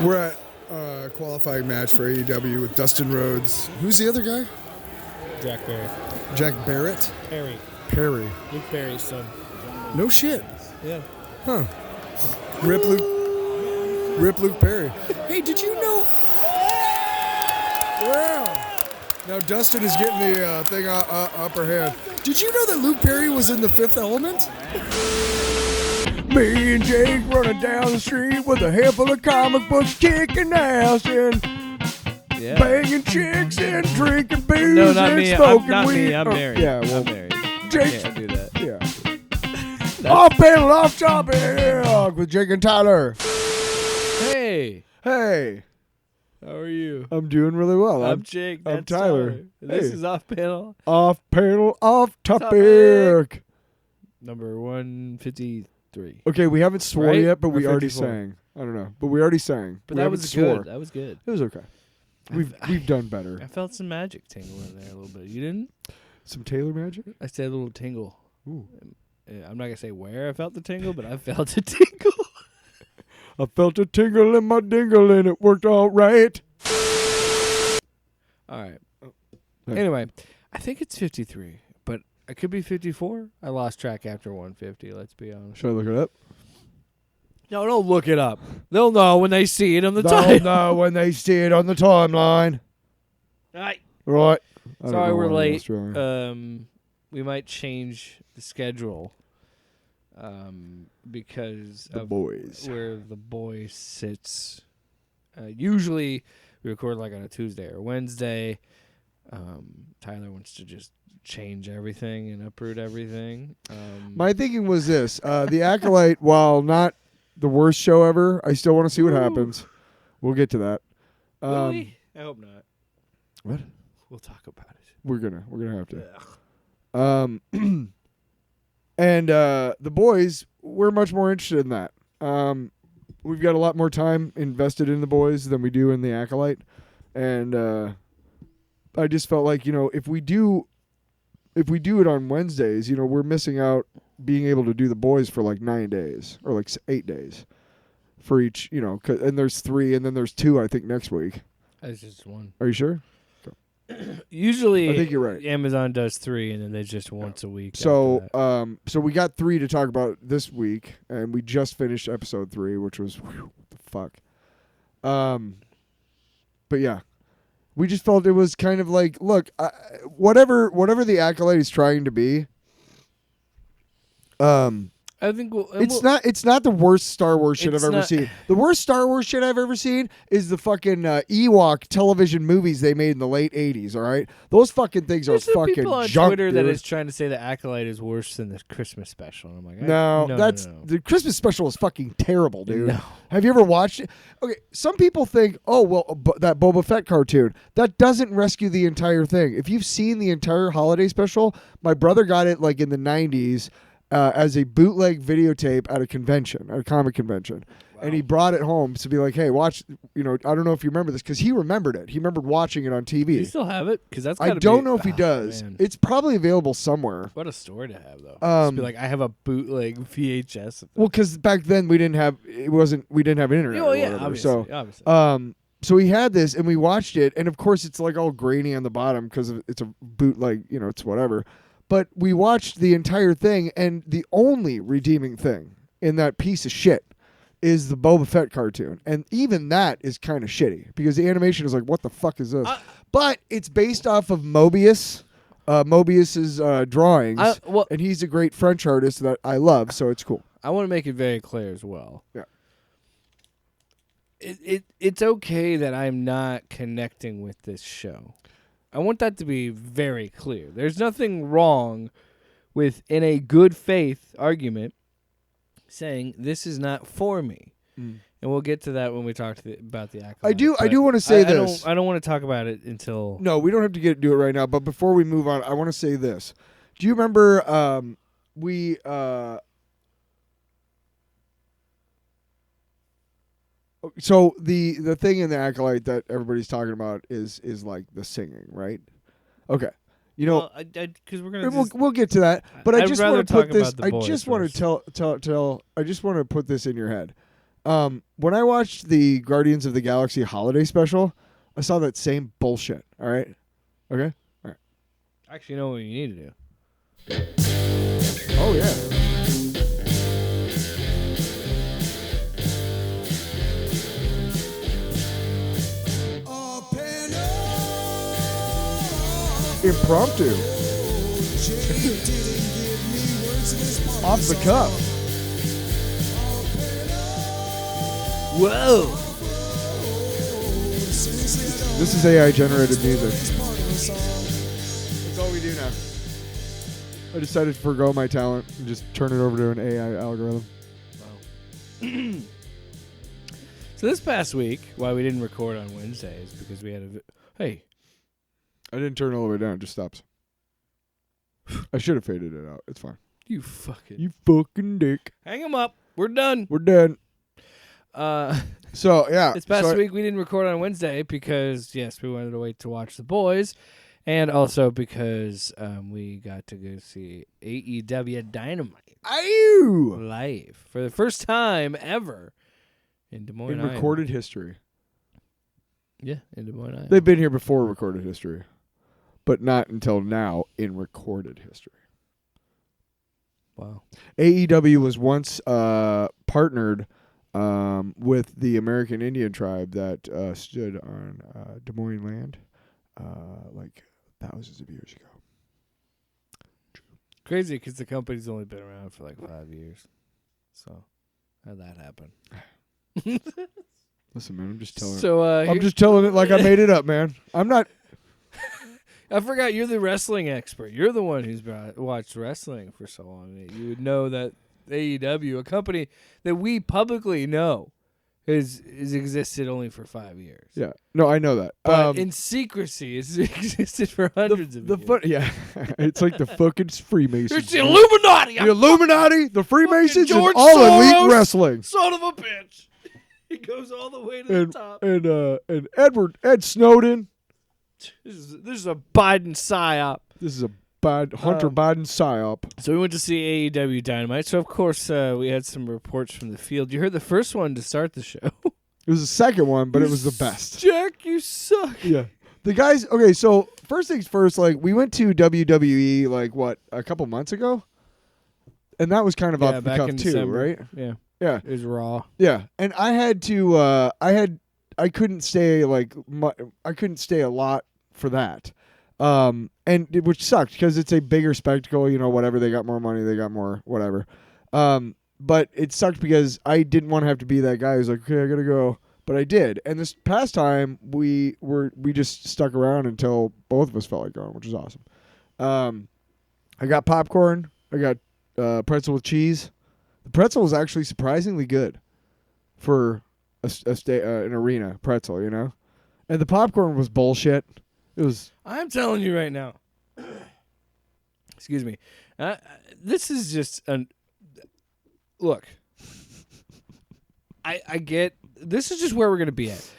We're at a qualifying match for AEW with Dustin Rhodes. Who's the other guy? Jack Barry. Jack Barrett? Perry. Luke Perry's son. No shit. Yeah. Huh. Rip Luke Perry. Hey, did you know? Wow. Now Dustin is getting the thing upper hand. Did you know that Luke Perry was in The Fifth Element? Me and Jake running down the street with a handful of comic books, kicking ass and banging chicks and drinking beers No, not and me. smoking Not weed. me. I'm married. Yeah, well, I'm married. Jake. Can't do that. Yeah. Off panel, off topic with Jake and Tyler. Hey. Hey. How are you? I'm doing really well. I'm Jake. I'm That's Tyler. This Hey. is Off Panel. Off panel, off topic. Number 153. Okay, we haven't swore Right? yet, but Or we already 54? sang. I don't know, but we already sang. But We that haven't was swore. good. That was good. It was okay. We've done better. I felt some magic tingle in there a little bit. You didn't? Some Taylor magic. I said a little tingle. Ooh. I'm not going to say where I felt the tingle, but I felt a tingle. I felt a tingle in my dingle and it worked all right. All right. Hey. Anyway, I think it's 53, but it could be 54. I lost track after 150, let's be honest. Should I look it up? No, don't look it up. They'll know when they see it on the They'll title. know when they see it on the timeline. Right. Right. I don't Sorry know we're why I'm late. Australian. We might change the schedule because The of boys. where the boys sits. Usually we record like on a Tuesday or Wednesday. Tyler wants to just change everything and uproot everything. My thinking was this. The Acolyte, while not the worst show ever, I still want to see what happens. We'll get to that. Really? I hope not. What? We'll talk about it. We're gonna have to. Ugh. And the boys, we're much more interested in that. We've got a lot more time invested in the boys than we do in the Acolyte, and I just felt like, if we do it on Wednesdays, we're missing out being able to do the boys for like 9 days or like 8 days for each, and there's 3 and then there's 2 I think next week. That's just one. Are you sure? Usually, I think you're right. Amazon does 3, and then they just once a week. So, after that. so we got 3 to talk about this week, and we just finished episode 3, which was what the fuck. But yeah, we just felt it was kind of like, look, whatever the Acolyte is trying to be. I think It's not the worst Star Wars shit I've It's ever not- seen. The worst Star Wars shit I've ever seen is the fucking Ewok television movies they made in the late 80s, all right? Those fucking things There's are some fucking people on junk, Twitter that dude. is trying to say the Acolyte is worse than the Christmas special. And I'm like, No, no, the Christmas special is fucking terrible, dude. No. Have you ever watched it? Okay, some people think, oh, well, that Boba Fett cartoon, that doesn't rescue the entire thing. If you've seen the entire holiday special, my brother got it like in the 90s as a bootleg videotape at a convention, at a comic convention. Wow. And he brought it home to be like, hey, watch, I don't know if you remember this, because he remembered it. He remembered watching it on TV. Do you still have it? Because that's I gotta don't be, know if he does. Man. It's probably available somewhere. What a story to have, though. Just be like, I have a bootleg VHS. Well, because back then we didn't have internet. Oh, or yeah, whatever. obviously. So we had this and we watched it, and of course it's like all grainy on the bottom because it's a bootleg, it's whatever. But we watched the entire thing, and the only redeeming thing in that piece of shit is the Boba Fett cartoon. And even that is kind of shitty because the animation is like, what the fuck is this? But it's based off of Mobius. Mobius's drawings, and he's a great French artist that I love, so it's cool. I want to make it very clear as well. Yeah. It's okay that I'm not connecting with this show. I want that to be very clear. There's nothing wrong with, in a good faith argument, saying this is not for me. And we'll get to that when we talk about the Acolyte. I do want to say this. I don't want to talk about it until... No, we don't have to do it right now. But before we move on, I want to say this. Do you remember So the thing in the Acolyte that everybody's talking about is like the singing, right? Okay. Because we're gonna we'll get to that. But I I'd just rather want to put talk this. about the I boys just want first. to tell. I just want to put this in your head. When I watched the Guardians of the Galaxy holiday special, I saw that same bullshit. All right, okay, all right. Actually, you know what you need to do? Oh yeah. Impromptu. Off the cuff. Whoa! This is AI generated music. That's all we do now. I decided to forgo my talent and just turn it over to an AI algorithm. Wow. So this past week, why we didn't record on Wednesday is because we had hey. I didn't turn it all the way down. It just stops. I should have faded it out. It's fine. You fucking dick. hang them up. We're done. We're done. So, yeah. This past week, we didn't record on Wednesday because, yes, we wanted to wait to watch The Boys. And also because we got to go see AEW Dynamite live for the first time ever in Des Moines, in Iowa. recorded history. Yeah, in Des Moines, Iowa. They've been here before recorded history, but not until now in recorded history. Wow. AEW was once partnered with the American Indian tribe that stood on Des Moines land like thousands of years ago. Crazy because the company's only been around for like 5 years. So, how'd that happen? Listen, man, I'm just telling So, just telling it like I made it up, man. I'm not. I forgot you're the wrestling expert. You're the one who's watched wrestling for so long. You would know that AEW, a company that we publicly know, has existed only for 5 years. Yeah, no, I know that. But in secrecy, it's existed for hundreds of years. Yeah, it's like the fucking Freemasons. It's the Illuminati. The Illuminati, the Freemasons, and George all Soros, elite wrestling. Son of a bitch. It goes all the way to the top. And Ed Snowden. This is a Biden psyop. This is a Hunter Biden psyop. So we went to see AEW Dynamite. So, of course, we had some reports from the field. You heard the first one to start the show. It was the second one, but it was the best. Jack, you suck. Yeah. The guys, okay, so first things first, like, we went to WWE, like, what, a couple months ago? And that was kind of off the back cuff, in too, December. right? Yeah. Yeah. It was raw. Yeah. And I had to, I couldn't stay, like, I couldn't stay a lot for that. Which sucked because it's a bigger spectacle, you know, whatever. They got more money, they got more, whatever. But it sucked because I didn't want to have to be that guy who's like, okay, I gotta go. But I did. And this past time we just stuck around until both of us felt like going, which was awesome. I got popcorn. I got pretzel with cheese. The pretzel was actually surprisingly good for an arena pretzel, you know. And the popcorn was bullshit. It was. I'm telling you right now. Excuse me. This is just an. Look. I get. This is just where we're gonna be at.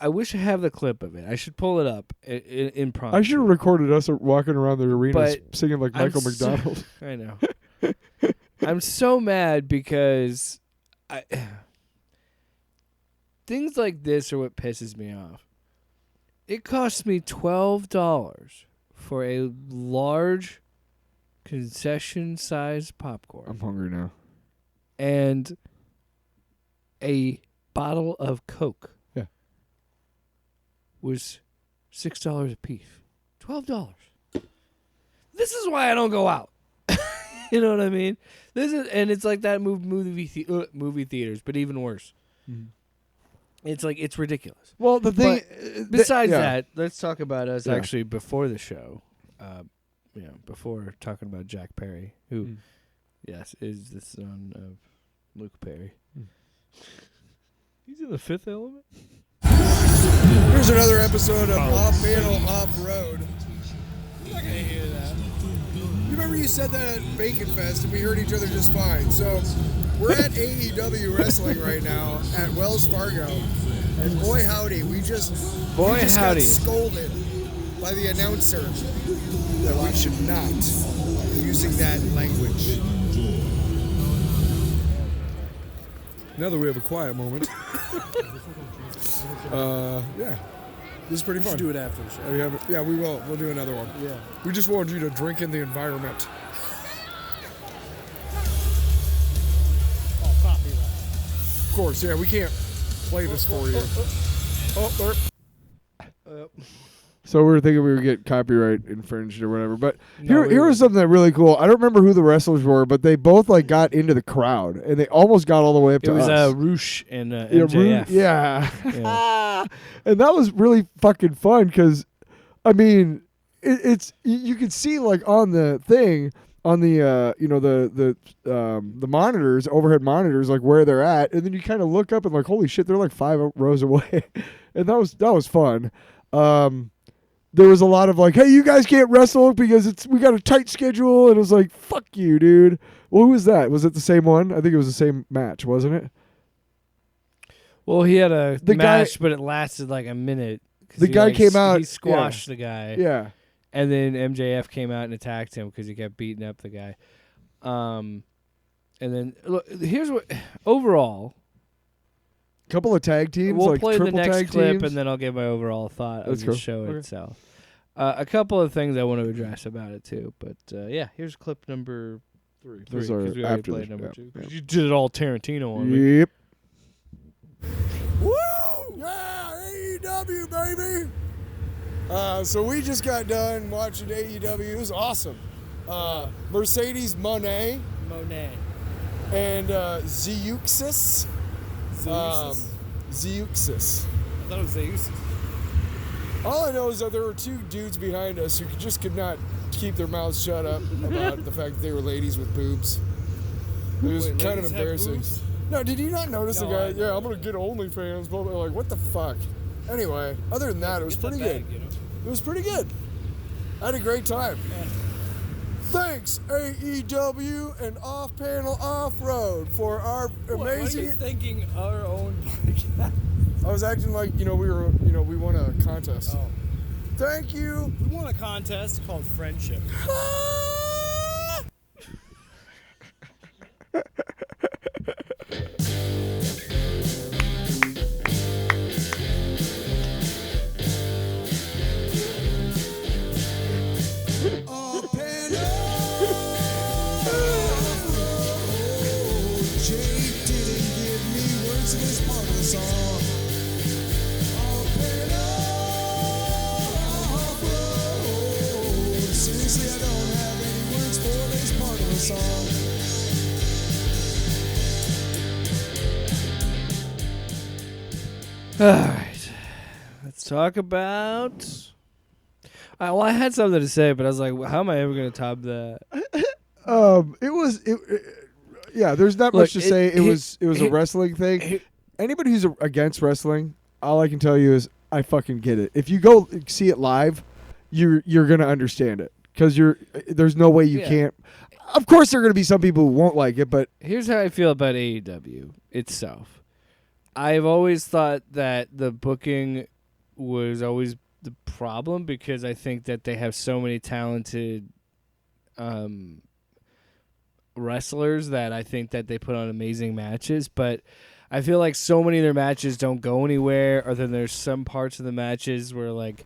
I wish I have the clip of it. I should pull it up in prompt. I should have recorded us walking around the arena singing like Michael I'm McDonald. I know. I'm so mad because things like this are what pisses me off. It cost me $12 for a large concession-sized popcorn. I'm hungry now. And a bottle of Coke. Yeah. Was $6 a piece. $12. This is why I don't go out. You know what I mean? And it's like that movie theaters, but even worse. Mm-hmm. It's like, it's ridiculous. Well, the thing... besides that, let's talk about us actually before the show. Before talking about Jack Perry, who, yes, is the son of Luke Perry. He's in The Fifth Element. Here's another episode of Off Panel Off Road. I'm not going to hear that. You remember you said that at Bacon Fest and we heard each other just fine. So we're at AEW Wrestling right now at Wells Fargo. And boy howdy, we just got scolded by the announcer that we should not be using that language. Now that we have a quiet moment. Yeah. This is pretty We fun. should do it after the show. Oh, yeah, we will. We'll do another one. Yeah. We just wanted you to drink in the environment. Oh, copyright. Of course, yeah, we can't play this for you. So we were thinking we would get copyright infringed or whatever. But No, here was something that really cool. I don't remember who the wrestlers were, but they both like got into the crowd and they almost got all the way up It to was us. Roosh and Yeah, MJF. yeah. Yeah. And that was really fucking fun because, I mean, it's you could see like on the thing on the the monitors, overhead monitors, like where they're at, and then you kind of look up and like, holy shit, they're like 5 rows away, and that was fun. There was a lot of like, hey, you guys can't wrestle because we got a tight schedule, and it was like, fuck you, dude. Well, who was that? Was it the same one? I think it was the same match, wasn't it? Well, he had a The guy- match, but it lasted like a minute. 'cause The he, guy like, came out- He squashed the guy. Yeah. And then MJF came out and attacked him because he kept beating up the guy. And then look, here's what overall. Couple of tag teams, We'll like play the triple next tag clip teams. and then I'll give my overall thought Let's of the go. show Okay. itself. A couple of things I want to address about it too, but yeah, here's clip number 3. Those are 'cause we already after played the- number yeah, 2. yeah. 'Cause you did it all Tarantino on me. Yep. Woo! Yeah, AEW, baby! So we just got done watching AEW. It was awesome. Mercedes Moné Monet. and Zeuxis. Zeuxis. I thought it was Zeus. All I know is that there were 2 dudes behind us who could not keep their mouths shut up about the fact that they were ladies with boobs. It was Wait, kind of ladies have embarrassing. boobs? No, did you not notice No, the guy? I Yeah, know. I'm gonna get OnlyFans. Blah, blah, like, what the fuck? Anyway, other than that, it was Get that pretty bag, good. you know? It was pretty good. I had a great time. Thanks, AEW and Off Panel Off Road, for our What are you amazing. thinking our own podcast? I was acting like we won a contest. Oh. Thank you. We won a contest called Friendship. Off Panel Off Road. Jake didn't give me words in this part of the song. Off Panel Off Road. Seriously, I don't have any words for this part of the song. All right, let's talk about. Well, I had something to say, but I was like, how am I ever going to top that? Yeah, there's not Look, much to say. It was a it- wrestling thing. Anybody who's against wrestling, all I can tell you is I fucking get it. If you go see it live, you're gonna understand it because there's no way you Yeah. can't. Of course, there are gonna be some people who won't like it, but Here's how I feel about AEW itself. I've always thought that the booking was always the problem because I think that they have so many talented wrestlers that I think that they put on amazing matches, but I feel like so many of their matches don't go anywhere, or then there's some parts of the matches where like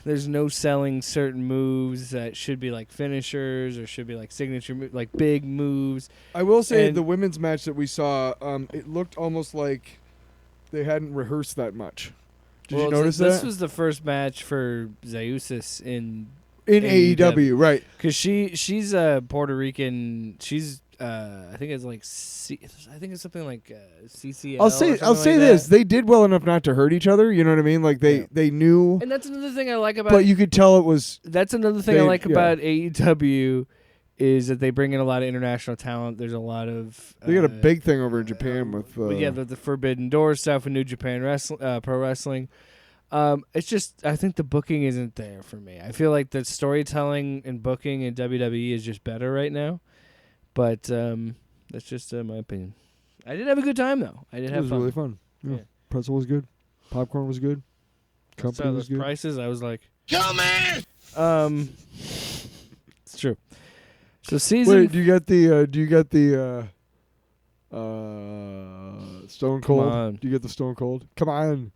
there's no selling certain moves that should be like finishers or should be like signature like big moves. I will say And- the women's match that we saw, it looked almost like they hadn't rehearsed that much. Did you Well, notice this that? was the first match for Zeusis in In AEW, right? because she's a Puerto Rican. She's I think it's like I think it's something like CCL. I'll say or something like this: that. they did well enough not to hurt each other. You know what I mean? Like they knew, And that's another thing I like about. but you could tell it was. That's another thing I they- like yeah. about AEW is that they bring in a lot of international talent. There's a lot of They got a big thing over in Japan with. the Forbidden Door stuff and New Japan Pro Wrestling. It's just I think the booking isn't there for me. I feel like the storytelling and booking in WWE is just better right now. But that's just my opinion. I did have a good time though. I did It have was fun. really fun. Yeah. Yeah. Pretzel was good. Popcorn was good. Company Saw was those good. prices. I was like, Come on! it's true. So season. Wait, do you get the Stone Come Cold. on. Do you get the Stone Cold? Come on.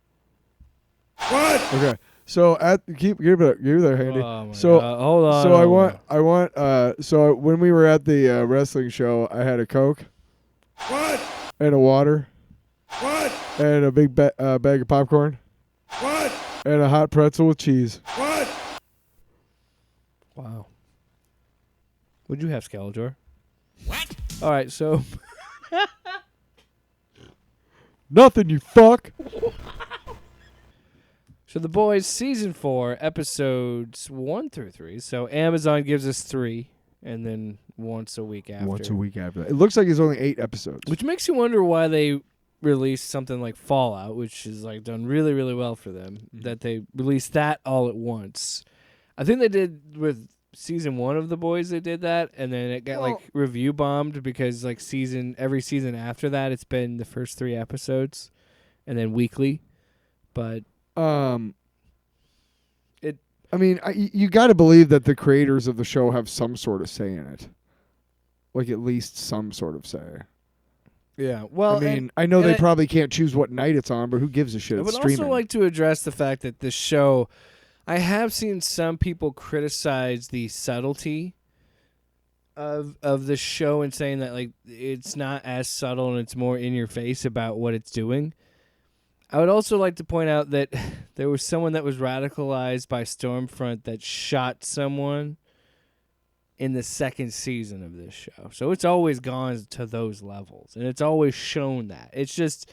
What? Okay. So give it there, Handy. Oh my So- God. Hold on. So hold I want. So when we were at the wrestling show, I had a Coke What? and a water What? and a big bag of popcorn What? and a hot pretzel with cheese. What? on. Wow. What'd you have, Skeletor? What? All right. So Nothing, you fuck. The Boys season 4 episodes 1 through 3. So Amazon gives us 3, and then once a week after. Once a week after that. It looks like it's only 8 episodes. Which makes you wonder why they released something like Fallout, which is like done really, really well for them. That they released that all at once. I think they did with season 1 of The Boys. They did that, and then it got like review bombed because like every season after that, it's been the first 3 episodes, and then weekly. But you got to believe that the creators of the show have some sort of say in it. Like at least some sort of say. yeah, well, I mean, I know and they I- probably can't choose what night it's on, but who gives a shit? I It's would streaming. also like to address the fact that this show, I have seen some people criticize the subtlety of the show and saying that like it's not as subtle and it's more in your face about what it's doing. I would also like to point out that there was someone that was radicalized by Stormfront that shot someone in the second season of this show. So it's always gone to those levels, and it's always shown that. It's just,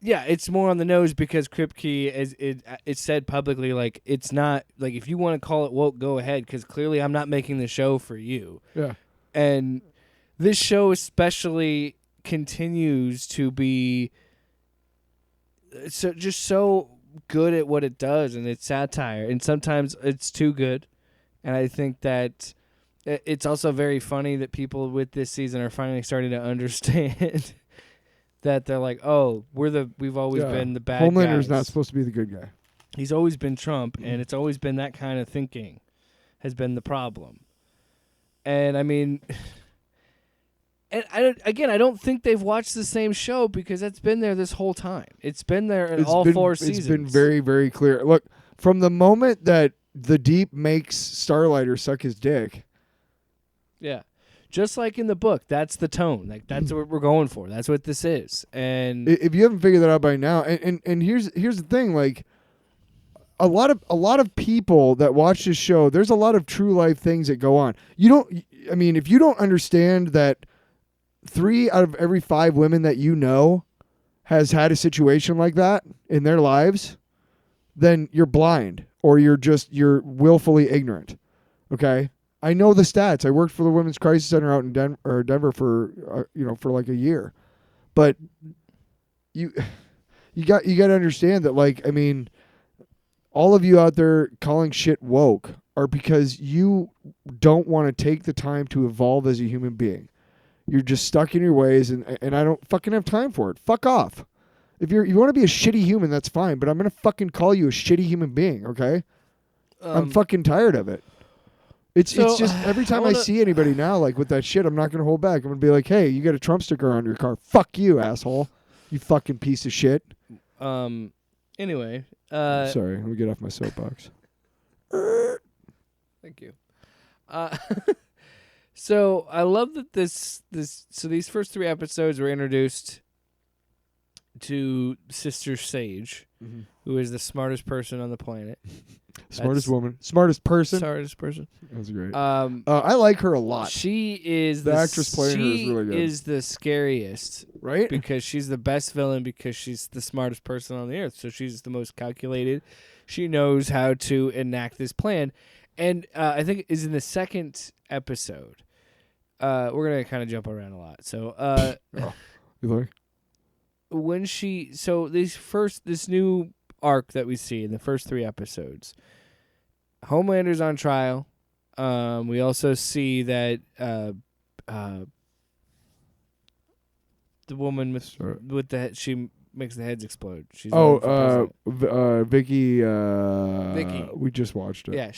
yeah, it's more on the nose because Kripke, it said publicly, like, it's not, like, if you want to call it woke, go ahead, because clearly I'm not making the show for you. Yeah. And this show especially continues to be so good at what it does, and it's satire, and sometimes it's too good. And I think that it's also very funny that people with this season are finally starting to understand that they're like, oh, we've always been the bad Homelander's guys. not supposed to be the good guy. He's always been Trump, and it's always been that kind of thinking has been the problem. And I mean, and I don't think they've watched the same show because it's been there this whole time. It's been there in all 4 seasons. It's been very, very clear. Look, from the moment that the Deep makes Starlighter suck his dick. Yeah. Just like in the book, that's the tone. Like that's what we're going for. That's what this is. And If you haven't figured that out by now, and here's the thing, like a lot of people that watch this show, there's a lot of true life things that go on. If you don't understand that 3 out of every 5 women that you know has had a situation like that in their lives, then you're blind or you're willfully ignorant. Okay? I know the stats. I worked for the Women's Crisis Center out in Denver for for like a year. But you got to understand that, like, I mean, all of you out there calling shit woke are because you don't want to take the time to evolve as a human being. You're just stuck in your ways, and I don't fucking have time for it. Fuck off. If you want to be a shitty human, that's fine, but I'm going to fucking call you a shitty human being, okay? I'm fucking tired of it. It's just every time I see anybody now, like, with that shit, I'm not going to hold back. I'm going to be like, hey, you got a Trump sticker on your car. Fuck you, asshole. You fucking piece of shit. Anyway. Sorry, let me get off my soapbox. Thank you. So I love that these first 3 episodes were introduced to Sister Sage, who is the smartest person on the planet. Smartest woman. Smartest person. Smartest person. That was great. I I like her a lot. She is The actress playing her is really good. She is the scariest, Right? because she's the best villain because she's the smartest person on the earth. So she's the most calculated. She knows how to enact this plan. And I think it is in the second episode. We're going to kind of jump around a lot. So You like? this new arc that we see in the first 3 episodes, Homelander's on trial. We also see that the woman with the head, she makes the heads explode. She's running for president. Vicky. Vicky. We just watched it. Yeah,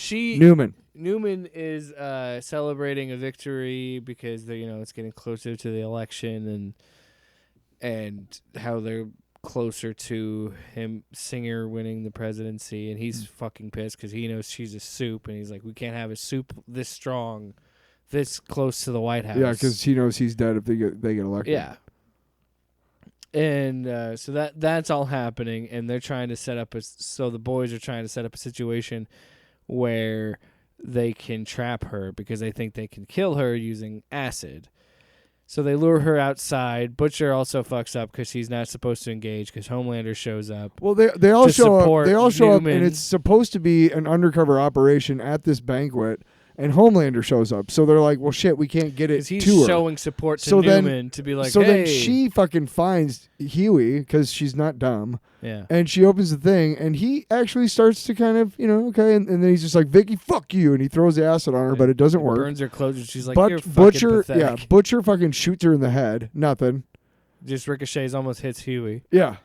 Newman is celebrating a victory because it's getting closer to the election, and and how they're closer to him, Singer winning the presidency, and he's fucking pissed because he knows she's a soup, and he's like, we can't have a soup this strong, this close to the White House. Yeah, because he knows he's dead if they get elected. Yeah. And so that's all happening, and they're trying to set up so the boys are trying to set up a situation where they can trap her because they think they can kill her using acid. So they lure her outside. Butcher also fucks up because he's not supposed to engage because Homelander shows up. Well, they all to show up. support They all show up, and Newman. it's supposed to be an undercover operation at this banquet. And Homelander shows up, so they're like, "Well, shit, we can't get it Because he's to her." showing support to So then- Newman to be like, so hey. then she fucking finds Huey because she's not dumb, Yeah. and she opens the thing, and he actually starts to kind of, okay, and then he's just like, "Vicky, fuck you," and he throws the acid on her, but it doesn't work. Burns her clothes, and she's like, But you're fucking Butcher, pathetic. Butcher fucking shoots her in the head. Nothing. Just ricochets, almost hits Huey. Yeah.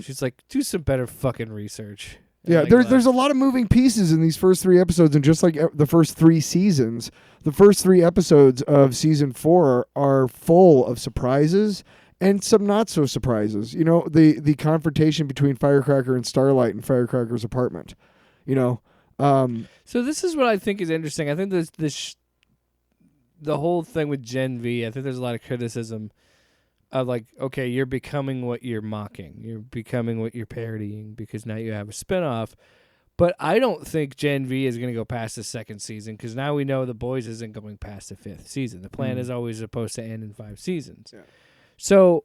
She's like, do some better fucking research. And Yeah, like, there's a lot of moving pieces in these first 3 episodes, and just like the first 3 seasons, the first 3 episodes of season 4 are full of surprises and some not so surprises. The confrontation between Firecracker and Starlight in Firecracker's apartment. So this is what I think is interesting. I think the whole thing with Gen V, I think there's a lot of criticism of like, okay, you're becoming what you're mocking. You're becoming what you're parodying because now you have a spinoff. But I don't think Gen V is going to go past the 2nd season because now we know The Boys isn't going past the 5th season. The plan is always supposed to end in 5 seasons. Yeah. So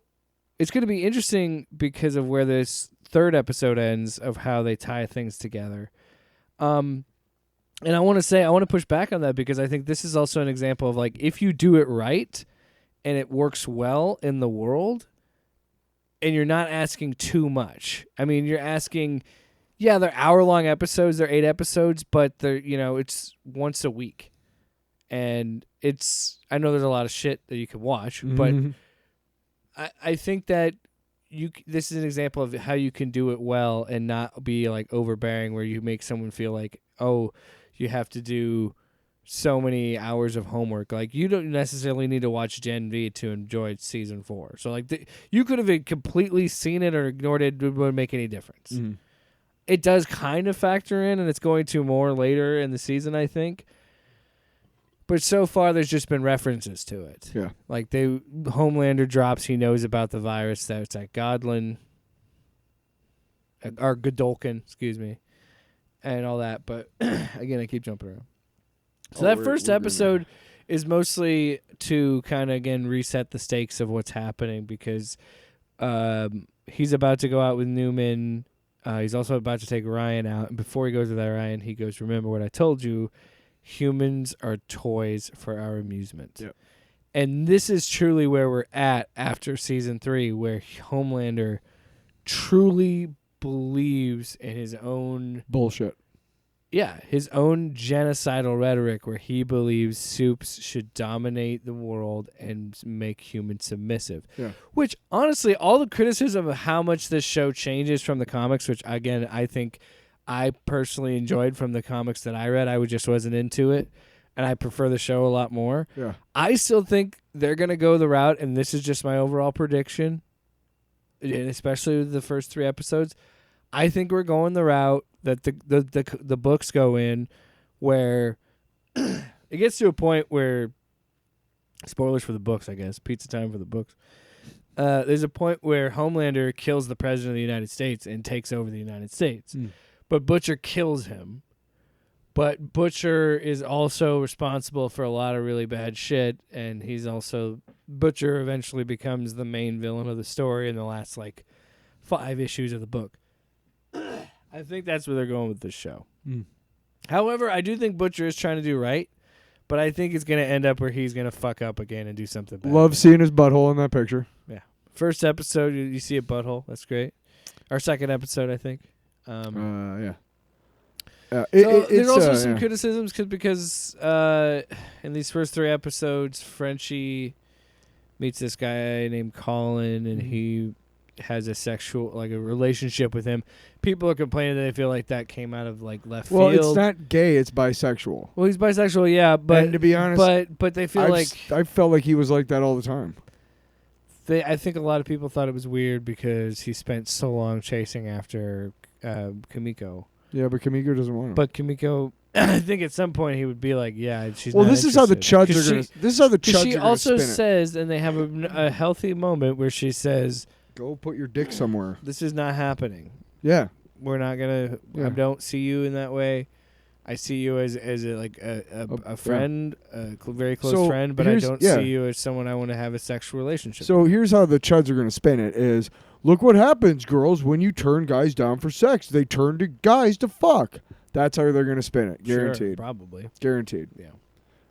it's going to be interesting because of where this 3rd episode ends, of how they tie things together. And I want to push back on that because I think this is also an example of like, if you do it right and it works well in the world and you're not asking too much. I mean, you're asking, yeah, they're hour-long episodes, they're 8 episodes, but they're, it's once a week. And I know there's a lot of shit that you can watch, but I think that this is an example of how you can do it well and not be like overbearing, where you make someone feel like, oh, you have to do so many hours of homework. Like, you don't necessarily need to watch Gen V to enjoy season 4. So like you could have completely seen it or ignored it. It wouldn't make any difference. Mm-hmm. It does kind of factor in, and it's going to more later in the season, I think. But so far, there's just been references to it. Yeah. Like, Homelander drops, he knows about the virus that's at Godlin, or Godolkin, excuse me, and all that. But, again, I keep jumping around. So that first episode is mostly to kind of, again, reset the stakes of what's happening, because he's about to go out with Newman. He's also about to take Ryan out. And before he goes with that Ryan, he goes, remember what I told you, humans are toys for our amusement. Yep. And this is truly where we're at after season 3, where Homelander truly believes in his own bullshit. Yeah, his own genocidal rhetoric, where he believes soups should dominate the world and make humans submissive. Yeah. Which, honestly, all the criticism of how much this show changes from the comics, which, again, I think I personally enjoyed from the comics that I read. I just wasn't into it, and I prefer the show a lot more. Yeah. I still think they're going to go the route, and this is just my overall prediction, and especially with the first 3 episodes. I think we're going the route that the books go in, where it gets to a point where, spoilers for the books, I guess, pizza time for the books. There's a point where Homelander kills the president of the United States and takes over the United States. But Butcher kills him. But Butcher is also responsible for a lot of really bad shit, and Butcher eventually becomes the main villain of the story in the last 5 issues of the book. I think that's where they're going with this show. However, I do think Butcher is trying to do right, but I think it's going to end up where he's going to fuck up again and do something bad. Love seeing his butthole in that picture. Yeah. First episode, you see a butthole. That's great. Our second episode, I think. Yeah. There's also some criticisms because in these first 3 episodes, Frenchie meets this guy named Colin, and he has a relationship with him. People are complaining that they feel like that came out of left field. Well, it's not gay; it's bisexual. Well, he's bisexual, yeah, but and to be honest, but they feel I felt like he was like that all the time. I think a lot of people thought it was weird because he spent so long chasing after Kimiko. Yeah, but Kimiko doesn't want him. But Kimiko, I think at some point he would be like, "Yeah, she's." Well, not this is how the interested." chuds are going to. This is how the chuds She are going to also spin it. says, and they have a healthy moment where she says, Go put your dick somewhere. "This is not happening. Yeah. We're not gonna. Yeah. I don't see you in that way. I see you as a friend, very close So friend, but I here's- don't yeah. see you as someone I want to have a sexual relationship." So here's how the chuds are going to spin it is, look what happens, girls, when you turn guys down for sex. They turn to guys to fuck. That's how they're going to spin it. Sure, Guaranteed. probably. Guaranteed. Yeah.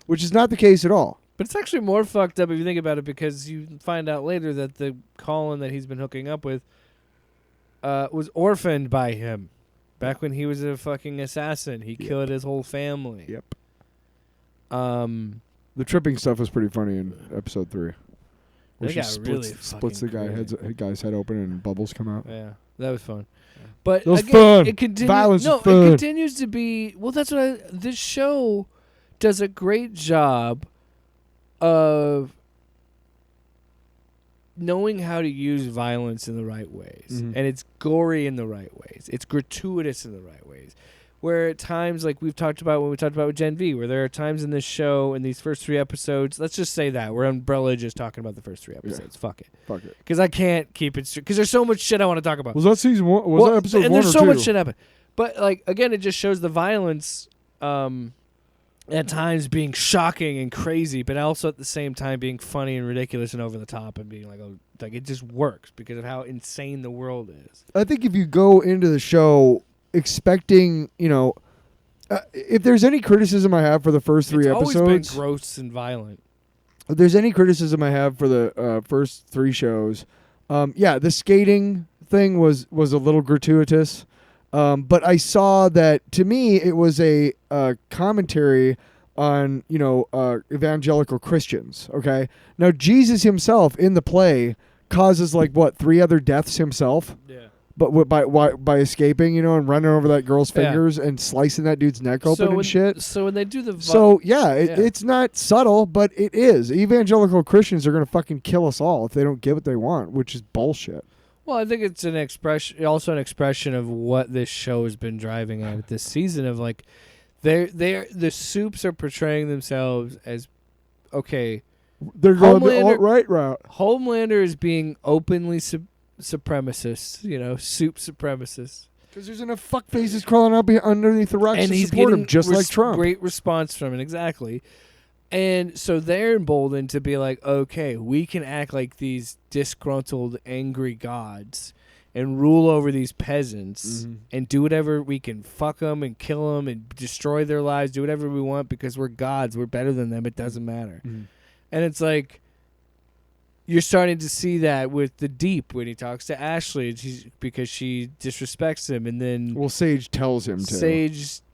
Which is not the case at all. But it's actually more fucked up if you think about it, because you find out later that the Colin that he's been hooking up with was orphaned by him. Back when he was a fucking assassin. He killed his whole family. Yep. The tripping stuff was pretty funny in episode 3. Where They she got really splits the fucking guy's head open and bubbles come out. Yeah, that was fun. But That was again, fun. it continues. Violence No, is fun. it continues to be. Well, that's what this show does a great job of knowing how to use violence in the right ways, Mhm. and it's gory in the right ways. It's gratuitous in the right ways. Where at times, like we've talked about when we talked about with Gen V, where there are times in this show, in these first 3 episodes, let's just say that we're Umbrella just talking about the first 3 episodes. Fuck it, Fuck it. because I can't keep it because there's so much shit I want to talk about. Was that season 1? Was Well, that episode 1 and or there's 2? so much shit happen. But like again, it just shows the violence at times being shocking and crazy, but also at the same time being funny and ridiculous and over the top and being like, oh, like it just works because of how insane the world is. I think if you go into the show expecting, if there's any criticism I have for the first 3 It's episodes, always been gross and violent. if there's any criticism I have for the first 3 shows, the skating thing was a little gratuitous. But I saw that, to me, it was a commentary on, evangelical Christians. Okay. Now, Jesus himself in the play causes 3 other deaths himself, Yeah. but by escaping, and running over that girl's Yeah. fingers and slicing that dude's neck open and shit. So when they do the It's not subtle, but it is. Evangelical Christians are going to fucking kill us all if they don't get what they want, which is bullshit. well, I think it's also an expression of what this show has been driving at this season of like, the Soups are portraying themselves as okay. They're going the Homelander- alt-right route. Homelander is being openly supremacist, Soup supremacist, Because there's enough fuckfaces crawling out underneath the rocks and to he's support getting him, just like Trump. great response from it, exactly. And so they're emboldened to be like, okay, we can act like these disgruntled, angry gods and rule over these peasants Mhm. and do whatever we can, fuck them and kill them and destroy their lives, do whatever we want because we're gods, we're better than them, it doesn't matter. Mhm. And it's like, you're starting to see that with the Deep when he talks to Ashley because she disrespects him, and then Well, Sage tells him to.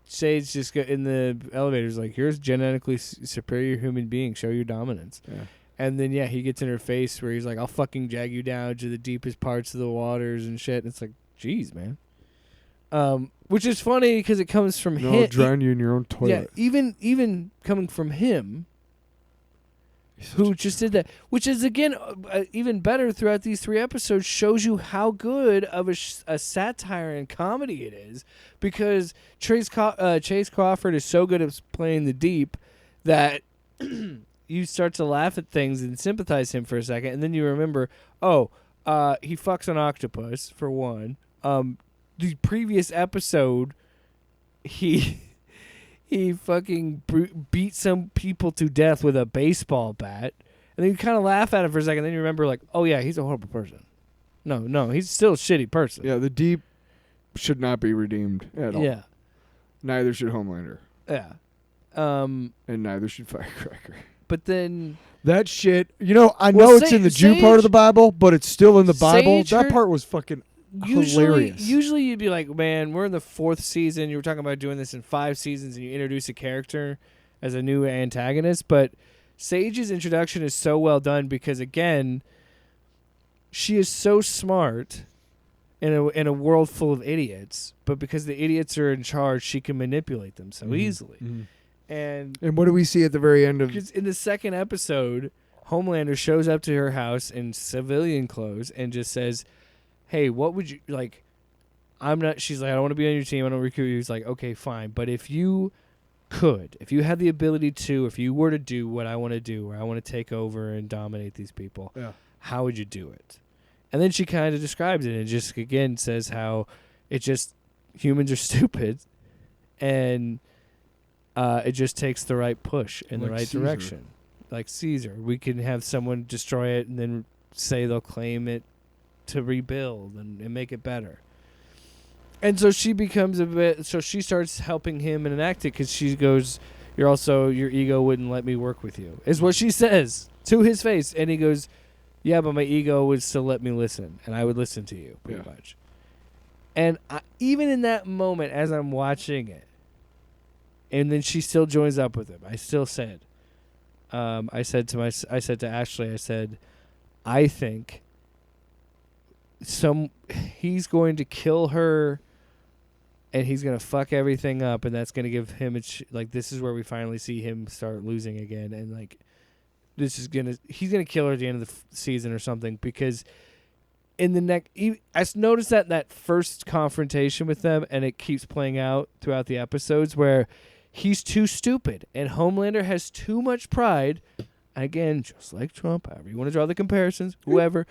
Sage just got in the elevator's like, here's genetically superior human being, show your dominance. Yeah. And then he gets in her face where he's like, I'll fucking drag you down to the deepest parts of the waters and shit. And it's like, geez, man. Which is funny because it comes from No, him. I'll drown you in your own toilet. Yeah, even coming from him, who just did that, which is again even better throughout these 3 episodes, shows you how good of a satire and comedy it is, because Chase Crawford is so good at playing the Deep that you start to laugh at things and sympathize him for a second, and then you remember, he fucks an octopus for one. The previous episode, he fucking beat some people to death with a baseball bat. And then you kind of laugh at him for a second. Then you remember, like, oh, yeah, he's a horrible person. No, he's still a shitty person. Yeah, the Deep should not be redeemed at all. Yeah. Neither should Homelander. Yeah. And neither should Firecracker. But then... That shit, I know it's in the Jew part of the Bible, but it's still in the Bible. Sage That heard- part was fucking hilarious. Usually you'd be like, man, we're in the 4th season. You were talking about doing this in 5 seasons, and you introduce a character as a new antagonist. But Sage's introduction is so well done because, again, she is so smart in a world full of idiots. But because the idiots are in charge, she can manipulate them so easily. Mhm. And what do we see at the very end of... because in the 2nd episode, Homelander shows up to her house in civilian clothes and just says, "Hey, what would you like? I'm not." She's like, "I don't want to be on your team. I don't recruit you." He's like, "Okay, fine. But if you had the ability to, if you were to do what I want to do, where I want to take over and dominate these people, how would you do it?" And then she kind of describes it and just again says how it just humans are stupid, and it just takes the right push in the Like right Caesar. direction. Like Caesar, we can have someone destroy it and then say they'll claim it to rebuild and make it better. And so she becomes so she starts helping him enact it because she goes, your ego wouldn't let me work with you, is what she says to his face. And he goes, yeah, but my ego would still let me listen, and I would listen to you, pretty much. And even in that moment, as I'm watching it, and then she still joins up with him, I still said, I said to Ashley, I said, I think he's going to kill her, and he's going to fuck everything up, and that's going to give him this is where we finally see him start losing again, and like he's going to kill her at the end of the season or something, because in the next, I noticed that first confrontation with them, and it keeps playing out throughout the episodes where he's too stupid, and Homelander has too much pride. Again, just like Trump, however you want to draw the comparisons, whoever.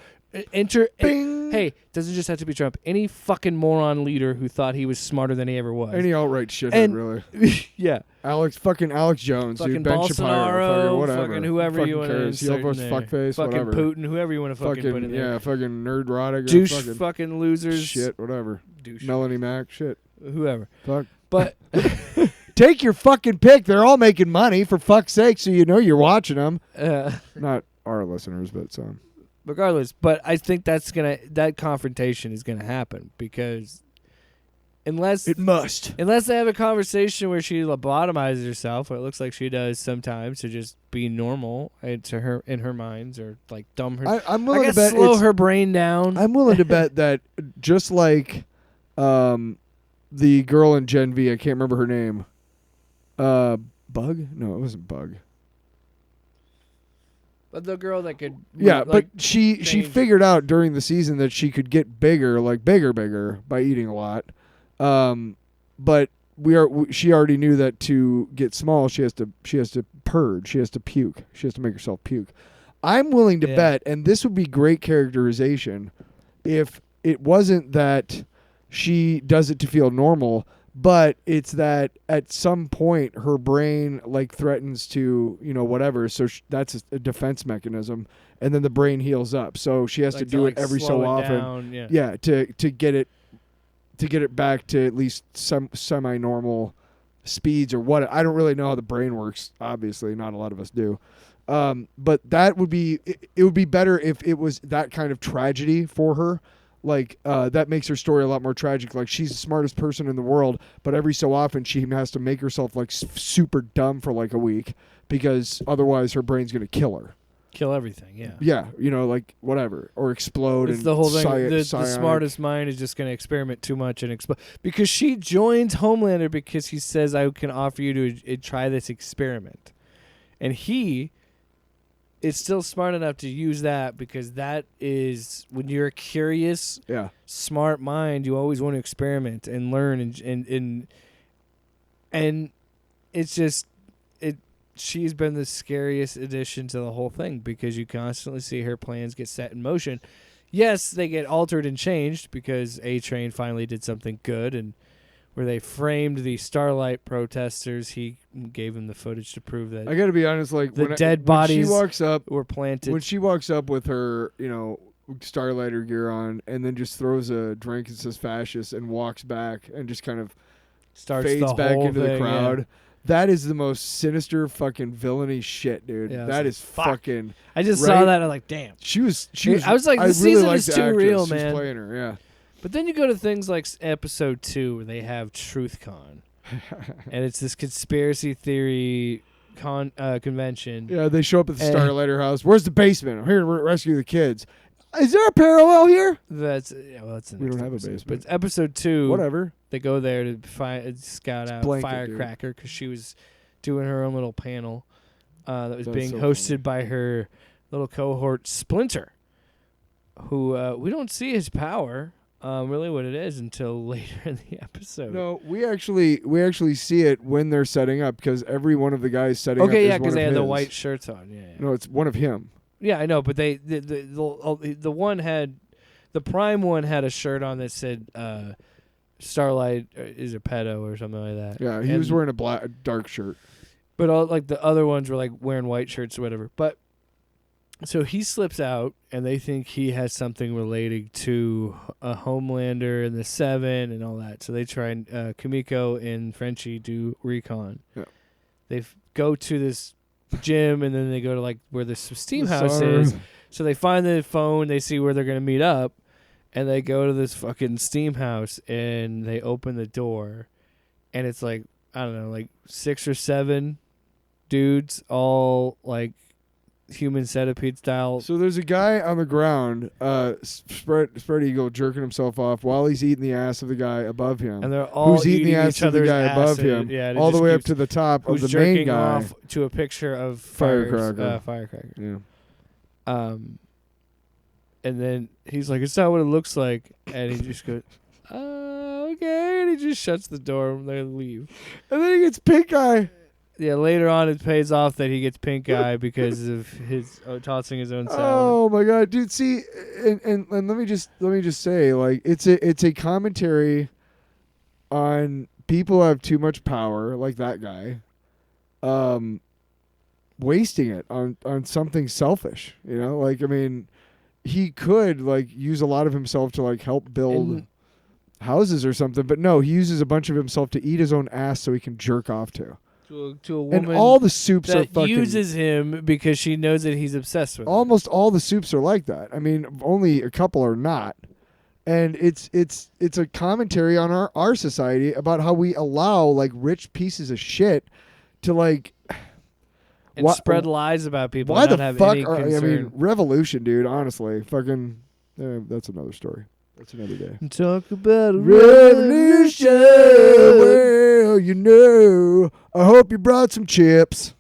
Hey, doesn't just have to be Trump. Any fucking moron leader who thought he was smarter than he ever was. Any alt-right shithead, And- really. Yeah. Alex Jones, Fucking dude. Ben Bolsonaro, Shapiro, fucking whatever. fucking whoever fucking you want to cares. insert Heel in push, there. fuckface, Fucking whatever. Putin, whoever you want to fucking put in there. Yeah, fucking nerd rodic. Douche fucking fucking losers. shit, whatever. Douche. Melanie Mac, shit. Whoever. Fuck. But Take your fucking pick. They're all making money, for fuck's sake, so you know you're watching them. Not our listeners, but some. regardless, but I think that confrontation is gonna happen, because unless It must. they have a conversation where she lobotomizes herself, or it looks like she does sometimes, to just be normal to her in her minds, or like dumb her. I'm willing to bet slow her brain down. I'm willing to bet that just like the girl in Gen V, I can't remember her name. Bug? No, it wasn't Bug. But the girl that could, Yeah, like, but she change- figured out during the season that she could get bigger, like bigger by eating a lot. But she already knew that to get small, she has to purge, she has to puke, she has to make herself puke. I'm willing to bet, and this would be great characterization, if it wasn't that she does it to feel normal, but it's that at some point her brain like threatens to, whatever. So that's a defense mechanism, and then the brain heals up. So she has like to do it every slow so it often. down, Yeah, to get it back to at least some semi-normal speeds or what. I don't really know how the brain works. Obviously, not a lot of us do. But that would be it would be better if it was that kind of tragedy for her. Like, that makes her story a lot more tragic. Like, she's the smartest person in the world, but every so often she has to make herself, like, super dumb for, like, a week, because otherwise her brain's going to kill her. kill everything. Yeah. Yeah, like, whatever. Or explode. It's and the whole thing. The psionic. smartest mind is just going to experiment too much and explode. Because she joins Homelander because he says, I can offer you to try this experiment. And he is still smart enough to use that, because that is, when you're a curious, smart mind, you always want to experiment and learn. And it's just, she's been the scariest addition to the whole thing, because you constantly see her plans get set in motion. Yes, they get altered and changed because A-Train finally did something good, and where they framed the Starlight protesters, he gave him the footage to prove that I got to be honest, like, the dead bodies she walks up, were planted. when she walks up with her, Starlighter gear on, and then just throws a drink and says fascist and walks back and just kind of Starts fades the back whole into the thing, crowd. yeah. That is the most sinister fucking villainy shit, dude. Yeah, I was that like, is fuck. fucking. I just right? saw that, I'm like, damn. She was. I was like, this really season liked is the too actress real, who's man. playing her, yeah. But then you go to things like episode 2, where they have TruthCon, and it's this conspiracy theory convention. Yeah, they show up at the Starlighter house. Where's the basement? I'm here to rescue the kids. Is there a parallel here? That's the We next don't have a episode. basement. But episode 2, Whatever. they go there to scout out blanket, Firecracker, because she was doing her own little panel that was That's being so hosted by her little cohort Splinter, who we don't see his power, really what it is until later in the episode. No, we actually see it when they're setting up because every one of the guys setting up Okay, is yeah, one because of they had the his. white shirts on. Yeah, yeah. No, it's one of him. Yeah, I know, but the one had, the prime one had a shirt on that said Starlight is a pedo or something like that. Yeah, he was wearing a dark shirt. But all like the other ones were like wearing white shirts or whatever. But so he slips out, and they think he has something relating to a Homelander and the Seven and all that. So they try and Kimiko and Frenchie do recon. Yeah. They go to this gym, and then they go to like where the steam The house Sun. is. So they find the phone. They see where they're gonna meet up, and they go to this fucking steam house, and they open the door, and it's like, I don't know, like 6 or 7 dudes, all like human centipede style. So there's a guy on the ground, spread eagle, jerking himself off while he's eating the ass of the guy above him. And they're all who's eating the ass each of the other's guy above acid. him, Yeah, and it all the just way up keeps- to the top of who's the main jerking guy. off to a picture of Firecracker. Firecracker. Yeah. And then he's like, "It's not what it looks like," and he just goes, "Okay," and he just shuts the door and they leave. And then he gets pink eye. Yeah, later on it pays off that he gets pink eye because of his tossing his own salad. Oh my god, dude! See, and let me just say, like, it's a commentary on people who have too much power, like that guy, wasting it on something selfish. You know, like, I mean, he could like use a lot of himself to like help build And- houses or something, but no, he uses a bunch of himself to eat his own ass so he can jerk off to. To a woman And all the soups are that fucking. uses him because she knows that he's obsessed with her. Almost all the soups are like that. I mean, only a couple are not. And it's a commentary on our society about how we allow like rich pieces of shit to like And why- spread lies about people. why and the not have fuck any are, I concern. mean, revolution, dude, honestly. Fucking that's another story. That's another day. Talk about a Revolution. Well, you know, I hope you brought some chips.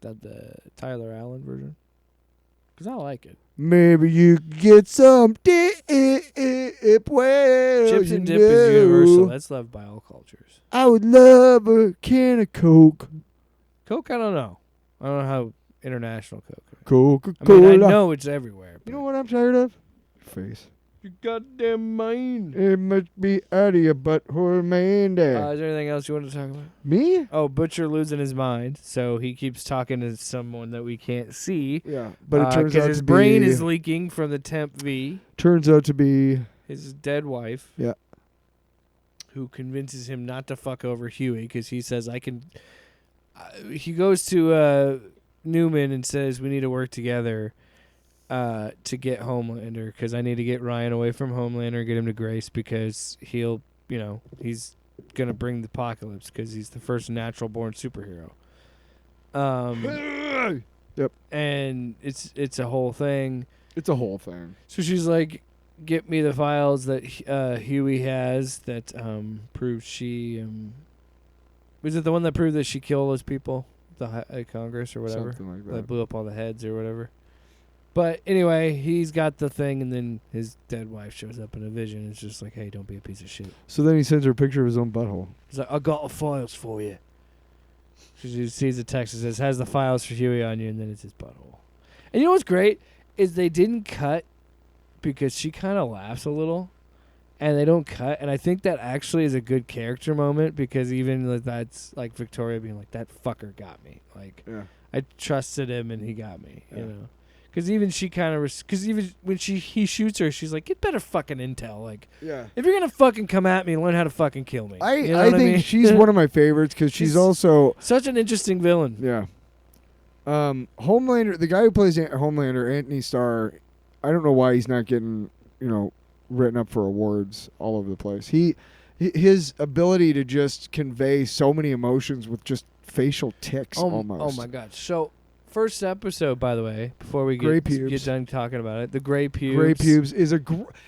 That the Tyler Allen version? Because I like it. Maybe you could get some dip. Well, Chips you and dip is know, universal. That's loved by all cultures. I would love a can of Coke. Coke, I don't know. I don't know how international Coke is. Coca-Cola. I mean, I know it's everywhere. You know what I'm tired of? Your face. You goddamn mind. It must be out of your butthole, man. Is there anything else you want to talk about? Me? Oh, Butcher losing his mind, so he keeps talking to someone that we can't see. Yeah, but it turns out his to brain be, is leaking from the temp V. Turns out to be. His dead wife. Yeah. Who convinces him not to fuck over Huey because he says, I can. He goes to Newman and says, we need to work together to get Homelander because I need to get Ryan away from Homelander, get him to Grace because he'll, he's going to bring the apocalypse because he's the first natural born superhero. Yep. And it's a whole thing. It's a whole thing. So she's like, get me the files that Huey has that proves she was it the one that proved that she killed those people, the Congress or whatever, Something like that that. blew up all the heads or whatever. But anyway, he's got the thing, and then his dead wife shows up in a vision. It's just like, hey, don't be a piece of shit. So then he sends her a picture of his own butthole. He's like, I got the files for you. She sees the text that says, has the files for Huey on you, and then it's his butthole. And you know what's great is they didn't cut because she kind of laughs a little, and they don't cut. And I think that actually is a good character moment because even that's like Victoria being like, that fucker got me. Like, Yeah. I trusted him, and he got me, Yeah. you know. Because even she kind of, because even when he shoots her, she's like, get better fucking intel. Like, Yeah. if you're going to fucking come at me, learn how to fucking kill me. I You know I what think mean? she's one of my favorites because she's She's- also Such an interesting villain. yeah. Homelander, the guy who plays Homelander, Anthony Starr, I don't know why he's not getting written up for awards all over the place. His ability to just convey so many emotions with just facial ticks almost. Oh my god. So, first episode, by the way, before we Gray get pubes. done talking about it, the gray pubes. Gray pubes is a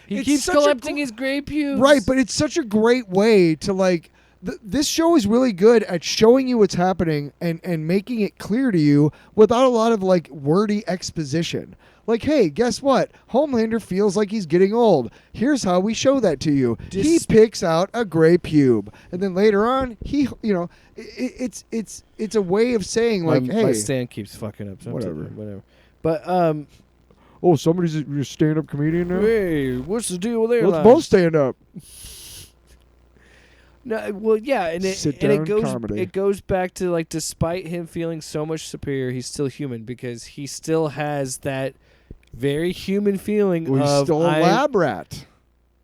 He it's keeps such a collecting his gray pubes. right, but it's such a great way to like this show is really good at showing you what's happening and making it clear to you without a lot of like wordy exposition. Like, hey, guess what? Homelander feels like he's getting old. Here's how we show that to you. He picks out a gray pube, and then later on, it's a way of saying like, hey, my stand keeps fucking up. So whatever. But oh, somebody's a stand-up comedian now. hey, what's the deal with their Let's both stand up. No, well, yeah, and comedy. it goes back to like, despite him feeling so much superior, he's still human because he still has that very human feeling Well, he's of still a lab rat,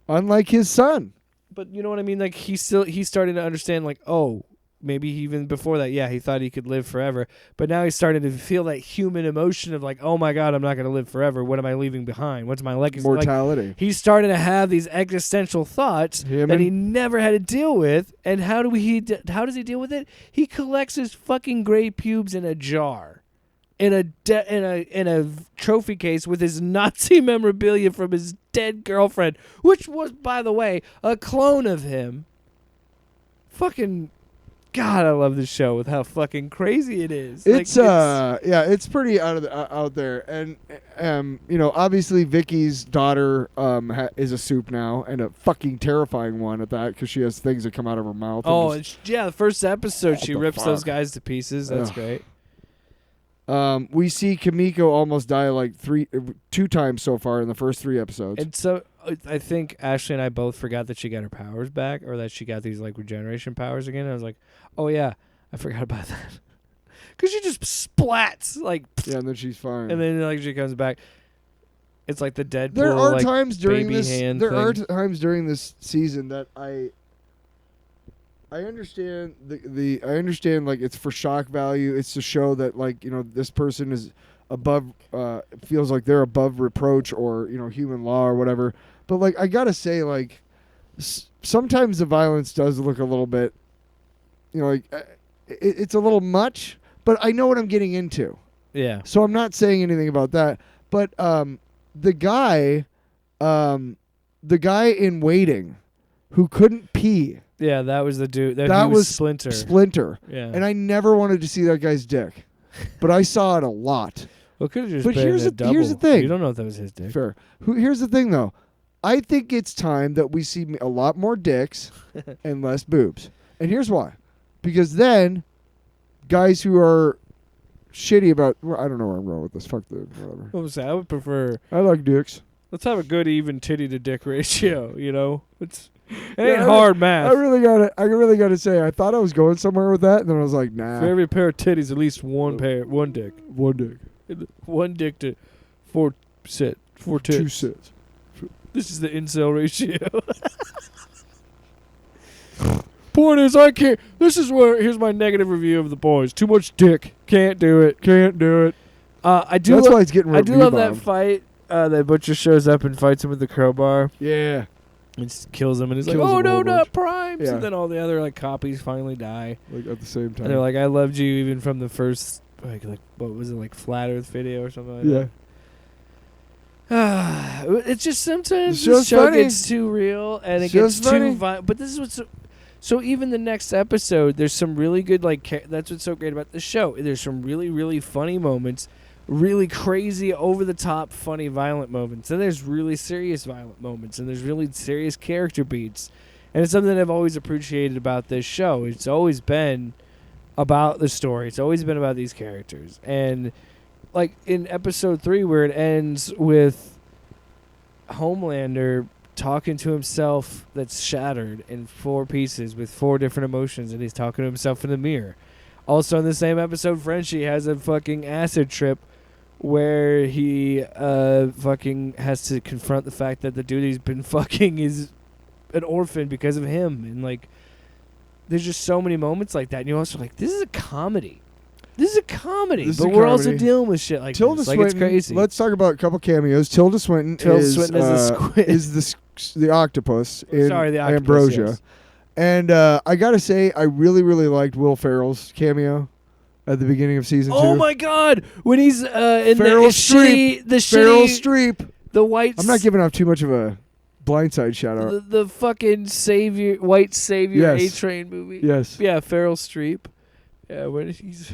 unlike his son. But you know what I mean? Like he's starting to understand. Like, oh, maybe even before that, yeah, he thought he could live forever, but now he's starting to feel that human emotion of like, oh my God, I'm not going to live forever. What am I leaving behind? What's my legacy? Mortality. Like, he's starting to have these existential thoughts that he never had to deal with. And how does he deal with it? He collects his fucking gray pubes in a jar, in a trophy case with his Nazi memorabilia from his dead girlfriend, which was, by the way, a clone of him. Fucking God, I love this show with how fucking crazy it is. It's it's pretty out there, and obviously Vicky's daughter is a soup now, and a fucking terrifying one at that, because she has things that come out of her mouth. Oh, the first episode she rips fuck? those guys to pieces. That's great. We see Kimiko almost die like 2 times so far in the first 3 episodes. And so I think Ashley and I both forgot that she got her powers back, or that she got these like regeneration powers again. And I was like, oh yeah, I forgot about that. Because she just splats like. Yeah, and then she's fine. And then like she comes back. It's like the Deadpool. There are like, times during baby this. hand There thing. are times during this season that I understand I understand, like, it's for shock value. It's to show that, like, this person is above, feels like they're above reproach or, human law or whatever. But, like, I gotta say, like, sometimes the violence does look a little bit, it's a little much, but I know what I'm getting into. Yeah. So I'm not saying anything about that. But the guy in Waiting who couldn't pee. Yeah, that was the dude. That That was was Splinter. Splinter. Yeah. And I never wanted to see that guy's dick. But I saw it a lot. Well, it could have just But been here's a the- double. here's the thing. You don't know if that was his dick. Fair. Here's the thing, though. I think it's time that we see a lot more dicks and less boobs. And here's why. Because then guys who are shitty about... Well, I don't know where I'm going with this. Fuck the... Whatever. What was that? I would prefer... I like dicks. Let's have a good even titty to dick ratio, It Yeah, ain't hard math. I really gotta say, I thought I was going somewhere with that, and then I was like, nah. For every pair of titties, at least one dick. One dick. One dick to 4 tits. 2 sets. This is the incel ratio. Point is, I can't. Here's my negative review of The Boys. Too much dick. Can't do it. I do. That's why it's getting I do love that rebound. fight. That Butcher shows up and fights him with the crowbar. Yeah. And just kills him, and he's like, Kills "Oh him a no, whole not bunch. Primes!" Yeah. And then all the other like copies finally die, Like at the same time. and they're like, "I loved you even from the first like what was it, like Flat Earth video or something like yeah. that." It's just sometimes The show's this show funny. gets too real and it Show's gets funny. too violent. But this is what's so even the next episode, there's some really good that's what's so great about the show. There's some really really funny moments. Really crazy, over-the-top, funny, violent moments. And there's really serious violent moments. And there's really serious character beats. And it's something that I've always appreciated about this show. It's always been about the story. It's always been about these characters. And, like, in episode 3, where it ends with Homelander talking to himself that's shattered in 4 pieces with 4 different emotions. And he's talking to himself in the mirror. Also, in the same episode, Frenchie has a fucking acid trip where he fucking has to confront the fact that the dude he's been fucking is an orphan because of him. And, like, there's just so many moments like that. And you're also like, this is a comedy. This is a comedy. This is But a we're also comedy. dealing with shit like Tilda this. Like, Swinton. it's crazy. Let's talk about a couple cameos. Tilda Swinton is Swinton as a squid. is the octopus in Sorry, the octopus, Ambrosia. yes. And I gotta say, I really, really liked Will Ferrell's cameo at the beginning of season 2. Oh my God! When he's in Feral the shitty, Streep. Feral Streep. the white. I'm not giving off too much of a Blindside shout out. The fucking savior, white savior Yes. A-Train movie. Yes. Yeah, Farrell Streep. Yeah, when he's,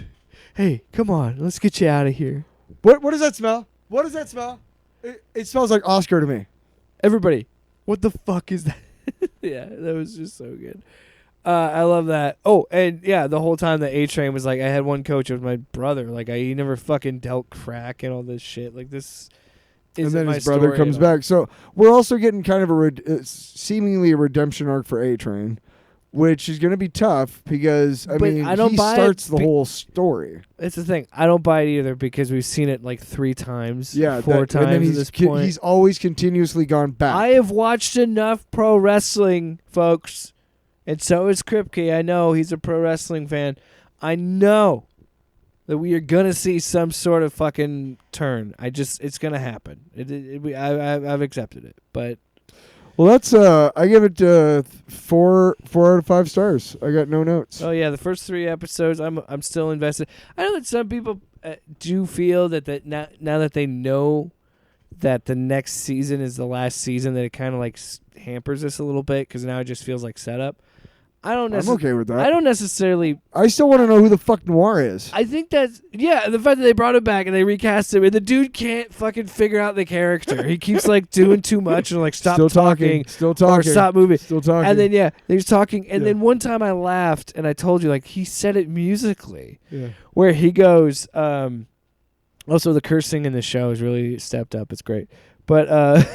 hey, come on, let's get you out of here. What does that smell? What does that smell? It smells like Oscar to me. Everybody, what the fuck is that? Yeah, that was just so good. I love that. Oh, and yeah, the whole time the A-Train was like, I had one coach, it was my brother. Like, he never fucking dealt crack and all this shit. Like, this And isn't then my his brother story comes at all. back. So we're also getting kind of seemingly a redemption arc for A-Train, which is going to be tough because, But I don't he buy it starts the be- whole story. It's the thing. I don't buy it either because we've seen it like 3 times, Yeah. 4 times and then at this point. he's always continuously gone back. I have watched enough pro wrestling, folks, and so is Kripke. I know he's a pro wrestling fan. I know that we are gonna see some sort of fucking turn. It's gonna happen. I've accepted it, but Well, that's I give it 4 out of 5 stars. I got no notes. oh yeah, the first 3 episodes, I'm still invested. I know that some people do feel that now that they know that the next season is the last season, that it kind of like hampers us a little bit because now it just feels like setup. I'm okay with that. I don't necessarily. I still want to know who the fuck Noir is. I think that's the fact that they brought him back and they recast him, and the dude can't fucking figure out the character. He keeps like doing too much and like stop Still talking, Still talking. or stop moving. Still talking. And then he's talking, and Yeah. then one time I laughed and I told you like he said it musically, Yeah. where he goes. Also, the cursing in the show is really stepped up. It's great, but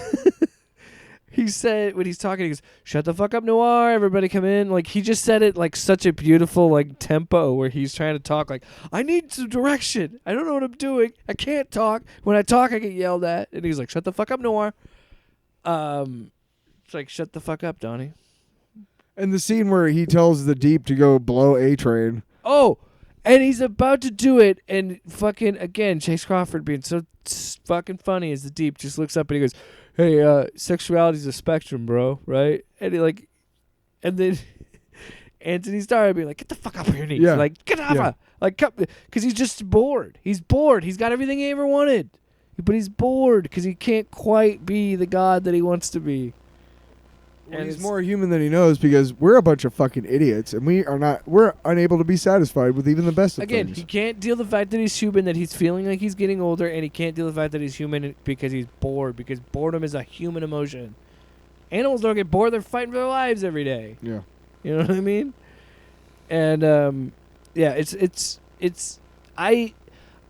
he said when he's talking, he goes, "Shut the fuck up, Noir! Everybody come in!" Like he just said it like such a beautiful like tempo where he's trying to talk like, "I need some direction. I don't know what I'm doing. I can't talk. When I talk, I get yelled at." And he's like, "Shut the fuck up, Noir." It's like, "Shut the fuck up, Donnie." And the scene where he tells the Deep to go blow A-Train. Oh, and he's about to do it, and fucking again, Chase Crawford being so fucking funny as the Deep just looks up and he goes, "Hey, sexuality's a spectrum, bro, right?" And he like, and then Anthony started being like, "Get the fuck up here, knees!" Yeah. Like, get off, Yeah. like, because he's just bored. He's bored. He's got everything he ever wanted, but he's bored because he can't quite be the god that he wants to be. Well, And he's it's- more human than he knows because we're a bunch of fucking idiots and we're unable to be satisfied with even the best of Again, things. he can't deal the fact that he's human, that he's feeling like he's getting older, and he can't deal the fact that he's human because he's bored, because boredom is a human emotion. Animals don't get bored, they're fighting for their lives every day. Yeah. You know what I mean? And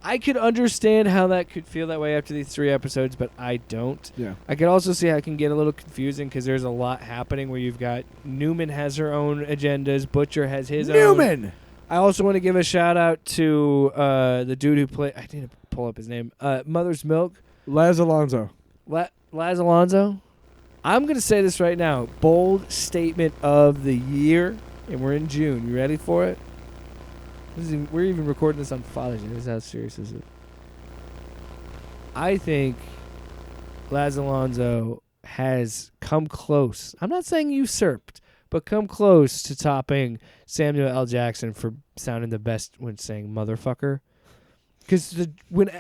I could understand how that could feel that way after these 3 episodes, but I don't. Yeah. I could also see how it can get a little confusing because there's a lot happening where you've got Newman has her own agendas, Butcher has his own. Newman! I also want to give a shout out to the dude who played. I need to pull up his name. Mother's Milk. Laz Alonso. Laz Alonso. I'm gonna say this right now. Bold statement of the year, and we're in June. You ready for it? We're even recording this on Father's Day. This is how serious this is. I think Laz Alonso has come close. I'm not saying usurped, but come close to topping Samuel L. Jackson for sounding the best when saying motherfucker. Because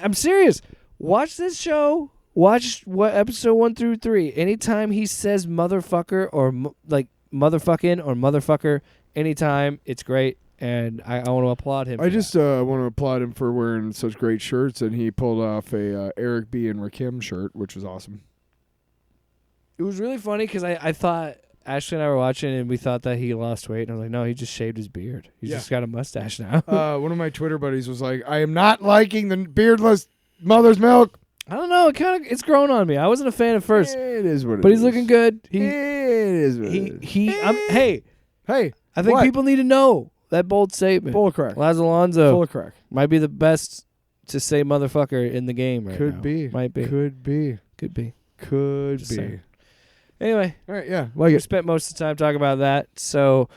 I'm serious, watch this show. Watch what episode 1 through 3. Anytime he says motherfucker or like motherfucking or motherfucker, anytime, it's great, and I want to applaud him. I just want to applaud him for wearing such great shirts, and he pulled off a Eric B. and Rakim shirt, which was awesome. It was really funny because I thought Ashley and I were watching and we thought that he lost weight, and I was like, no, he just shaved his beard. He's Yeah. just got a mustache now. One of my Twitter buddies was like, I am not liking the beardless Mother's Milk. I don't know. It's grown on me. I wasn't a fan at first, It is what it is. but he's looking good. It is what it is. Hey, Hey, I think what? people need to know that bold statement. Full of crack. Laz Alonso Full of crack. might be the best to say motherfucker in the game right now. Could be. Might be. Could be. Could be. Could Just be. saying. Anyway, All right, yeah, like we it. spent most of the time talking about that. So,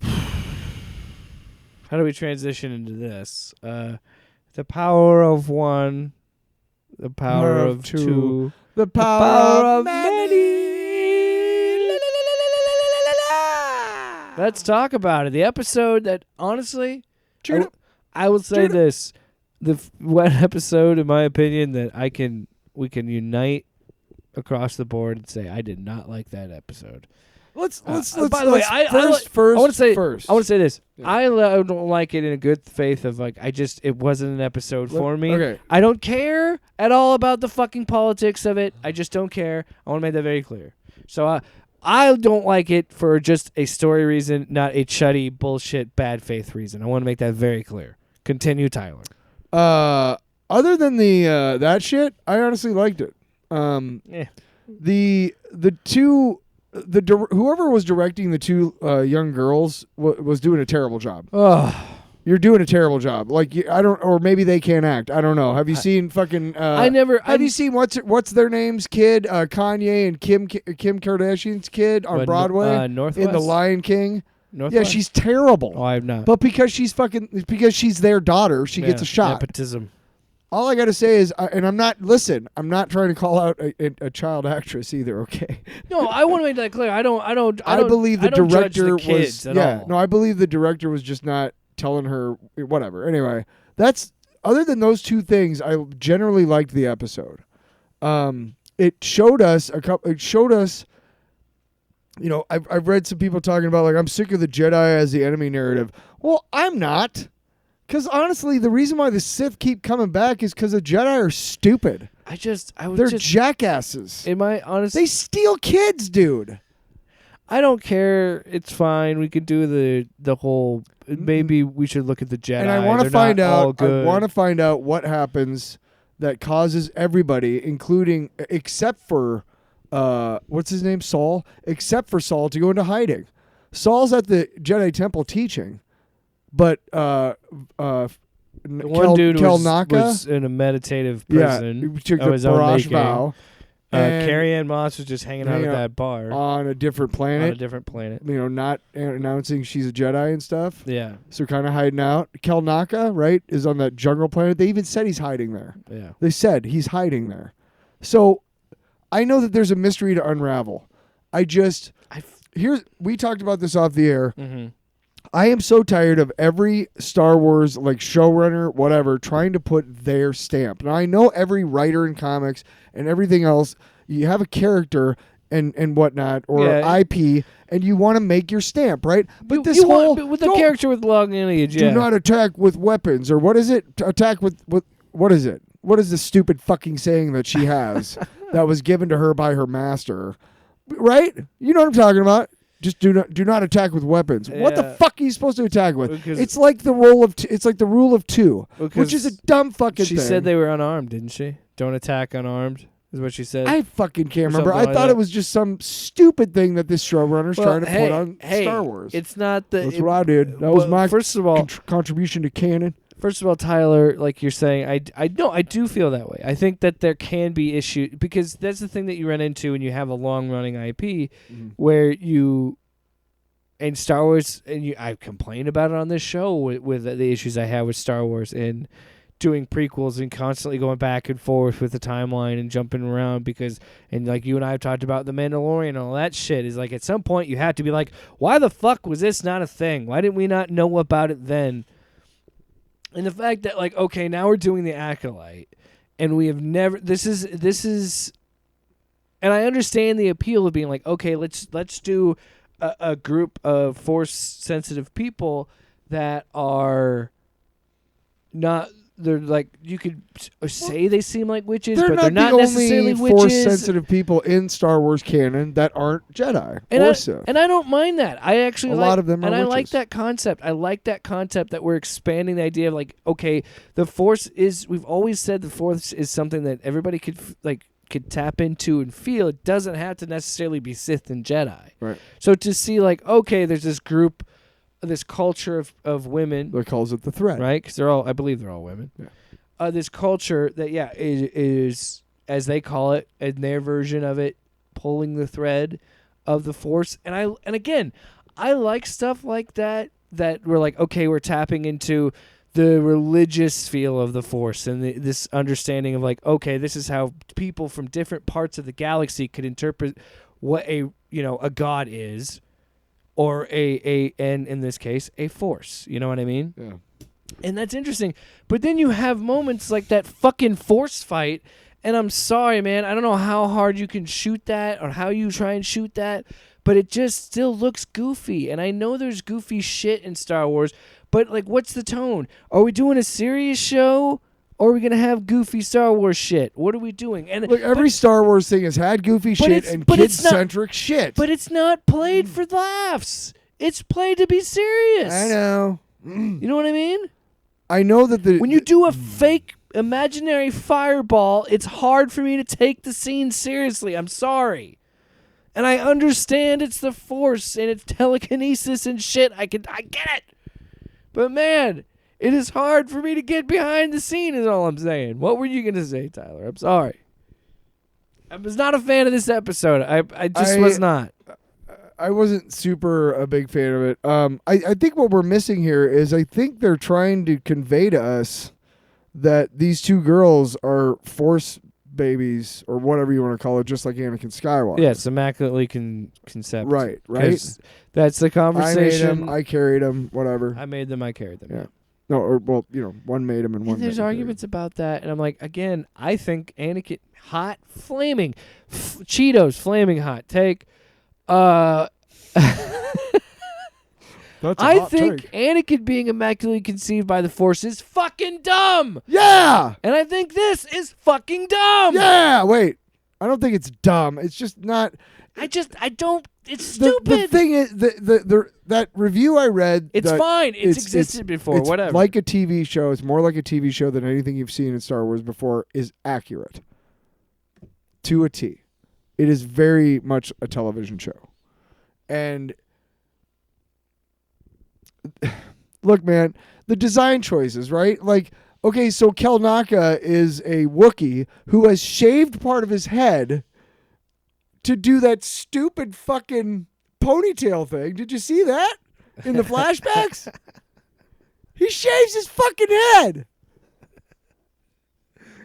how do we transition into this? The power of one, the power of two, The the power, power of of many. many. Let's talk about it. The episode that, honestly, I will say this: the one episode, in my opinion, that we can unite across the board and say I did not like that episode. Let's by the way, I want to say first. I want to say this. Yeah. I don't like it in a good faith of like it wasn't an episode for me. Okay. I don't care at all about the fucking politics of it. I just don't care. I want to make that very clear. So I don't like it for just a story reason, not a chuddy bullshit bad faith reason. I want to make that very clear. Continue, Tyler. Other than the that shit, I honestly liked it. Yeah. The two whoever was directing the two young girls was doing a terrible job. Oh, You're doing a terrible job. Like I don't, or maybe they can't act. I don't know. Have you seen fucking? Have you seen what's their names? Kid, Kanye and Kim Kardashian's kid on Broadway Northwest? in The Lion King. Northwest? Yeah, she's terrible. Oh, I have not. But because she's their daughter, she gets a shot. Nepotism. All I got to say is, and I'm not trying to call out a child actress either. Okay. No, I want to make that clear. I believe the don't judge director the kids was. at Yeah. all. No, I believe the director was just not telling her whatever. Anyway, that's other than those two things. I generally liked the episode. It showed us You know, I've read some people talking about like I'm sick of the Jedi as the enemy narrative. Well, I'm not. Because honestly, the reason why the Sith keep coming back is because the Jedi are stupid. They're jackasses. Am I honest? They steal kids, dude. I don't care. It's fine. We could do the whole. Maybe we should look at the Jedi. And I want to They're find not all out. good. I want to find out what happens that causes everybody, including except for what's his name, Saul, except for Saul, to go into hiding. Saul's at the Jedi Temple teaching. But The one dude Naka, was in a meditative prison. he took of the his own barrage making. vow. And Carrie Ann Moss was just hanging out at that bar on a different on a planet. different planet. You know, not announcing she's a Jedi and stuff. Yeah, So kind of hiding out. Kel Naka, right, is on that jungle planet. They even said he's hiding there. yeah. They said he's hiding there. So I know that there's a mystery to unravel. We talked about this off the air. Mm-hmm. I am so tired of every Star Wars like showrunner, whatever, trying to put their stamp. Now I know every writer in comics and everything else, you have a character and whatnot or IP, and you want to make your stamp, right? But with the character with long lineage, do not attack with weapons, or what is it? Attack with what is it? What is the stupid fucking saying that she has that was given to her by her master? Right? You know what I'm talking about? Just do not attack with weapons. What the fuck are you supposed to attack with? Because it's like the rule of two, which Because is a dumb fucking she thing. said they were unarmed, didn't she? Don't attack unarmed is what she said. I fucking can't Or remember. I something like thought that. it was just some stupid thing that this showrunner's trying to put on Star Wars. It's not the. That's what I did. That was my first of all. contribution to canon. First of all, Tyler, like you're saying, I do feel that way. I think that there can be issues because that's the thing that you run into when you have a long running IP where you. And Star Wars, and I complain about it on this show with the issues I have with Star Wars and doing prequels and constantly going back and forth with the timeline and jumping around and like you and I have talked about The Mandalorian and all that shit is like at some point you have to be like, why the fuck was this not a thing? Why didn't we not know about it then? And the fact that like, okay, now we're doing the Acolyte and we have never, this is, and I understand the appeal of being like, okay, let's do a group of force-sensitive people that are not. They're like you could say they seem like witches, but they're not the necessarily only witches. force-sensitive people in Star Wars canon that aren't Jedi or Sith. And I don't mind that. I actually a lot of them are and I witches. like that concept. I like that concept that we're expanding the idea of like, okay, the Force is. We've always said the Force is something that everybody could tap into and feel. It doesn't have to necessarily be Sith and Jedi. Right. So to see like, okay, there's this group, this culture of women. That calls it the thread. Right? Because I believe they're all women. Yeah. This culture that, is, as they call it, in their version of it, pulling the thread of the Force. And again, I like stuff like that we're like, okay, we're tapping into the religious feel of the Force and this understanding of like, okay, this is how people from different parts of the galaxy could interpret what a god is, or and in this case, a Force. You know what I mean? Yeah. And that's interesting. But then you have moments like that fucking Force fight And I'm sorry, man. I don't know how hard you can shoot that or how you try and shoot that, but it just still looks goofy. And I know there's goofy shit in Star Wars, but like, what's the tone? Are we doing a serious show? Or are we gonna have goofy Star Wars shit? What are we doing? And Look, every Star Wars thing has had goofy shit it's- and but it's not- kid-centric shit. but it's not played for laughs. It's played to be serious. I know. You know what I mean? I know that the When you do a fake imaginary fireball, it's hard for me to take the scene seriously. I'm sorry. And I understand it's the Force and it's telekinesis and shit. I get it. But man, it is hard for me to get behind the scene is all I'm saying. What were you going to say, Tyler? I'm sorry. I was not a fan of this episode. I just was not. I wasn't super a big fan of it. I think what we're missing here is I think they're trying to convey to us that these two girls are Force babies or whatever you want to call it, just like Anakin Skywalker. Yeah, it's immaculately concept. Right. 'Cause that's the I made conversation. him. I carried him. Whatever. I made them. I carried them. Yeah. No, or well, one made him and one. And there's made him arguments about that, and I'm like, again, I think Anakin hot, flaming, Cheetos, flaming hot take. That's a I hot think take. Anakin being immaculately conceived by the Force is fucking dumb, Yeah. and I think this is fucking dumb. Yeah. Wait. I don't think it's dumb. It's just not. I don't. It's The stupid. thing is, that review I read. It's that fine. It's existed before. It's whatever. like a TV show. It's more like a TV show than anything you've seen in Star Wars before is accurate to a T. It is very much a television show. And look, man, the design choices, right? Like, okay, so Kelnaka is a Wookiee who has shaved part of his head to do that stupid fucking ponytail thing. Did you see that in the flashbacks? He shaves his fucking head.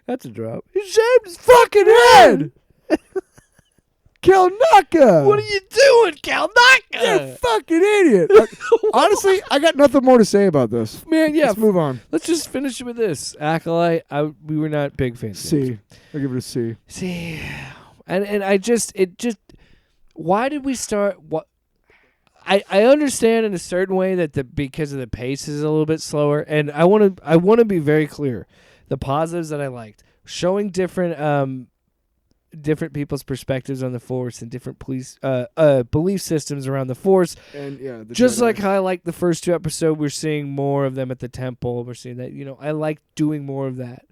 That's a drop. He shaved his fucking head. Kelnaka. What are you doing, Kalnaka? You're a fucking idiot. Honestly, I got nothing more to say about this. Man, yeah. Let's move on. Let's just finish with this. Acolyte, we were not big fans. C. I'll give it a C. See, and I just why did we start? What I understand in a certain way that because of the pace is a little bit slower, and I want to be very clear. The positives that I liked, showing different people's perspectives on the Force and different belief systems around the Force. And yeah, the Just Jedi. like how I liked the first two episodes, we're seeing more of them at the temple. We're seeing that, I like doing more of that.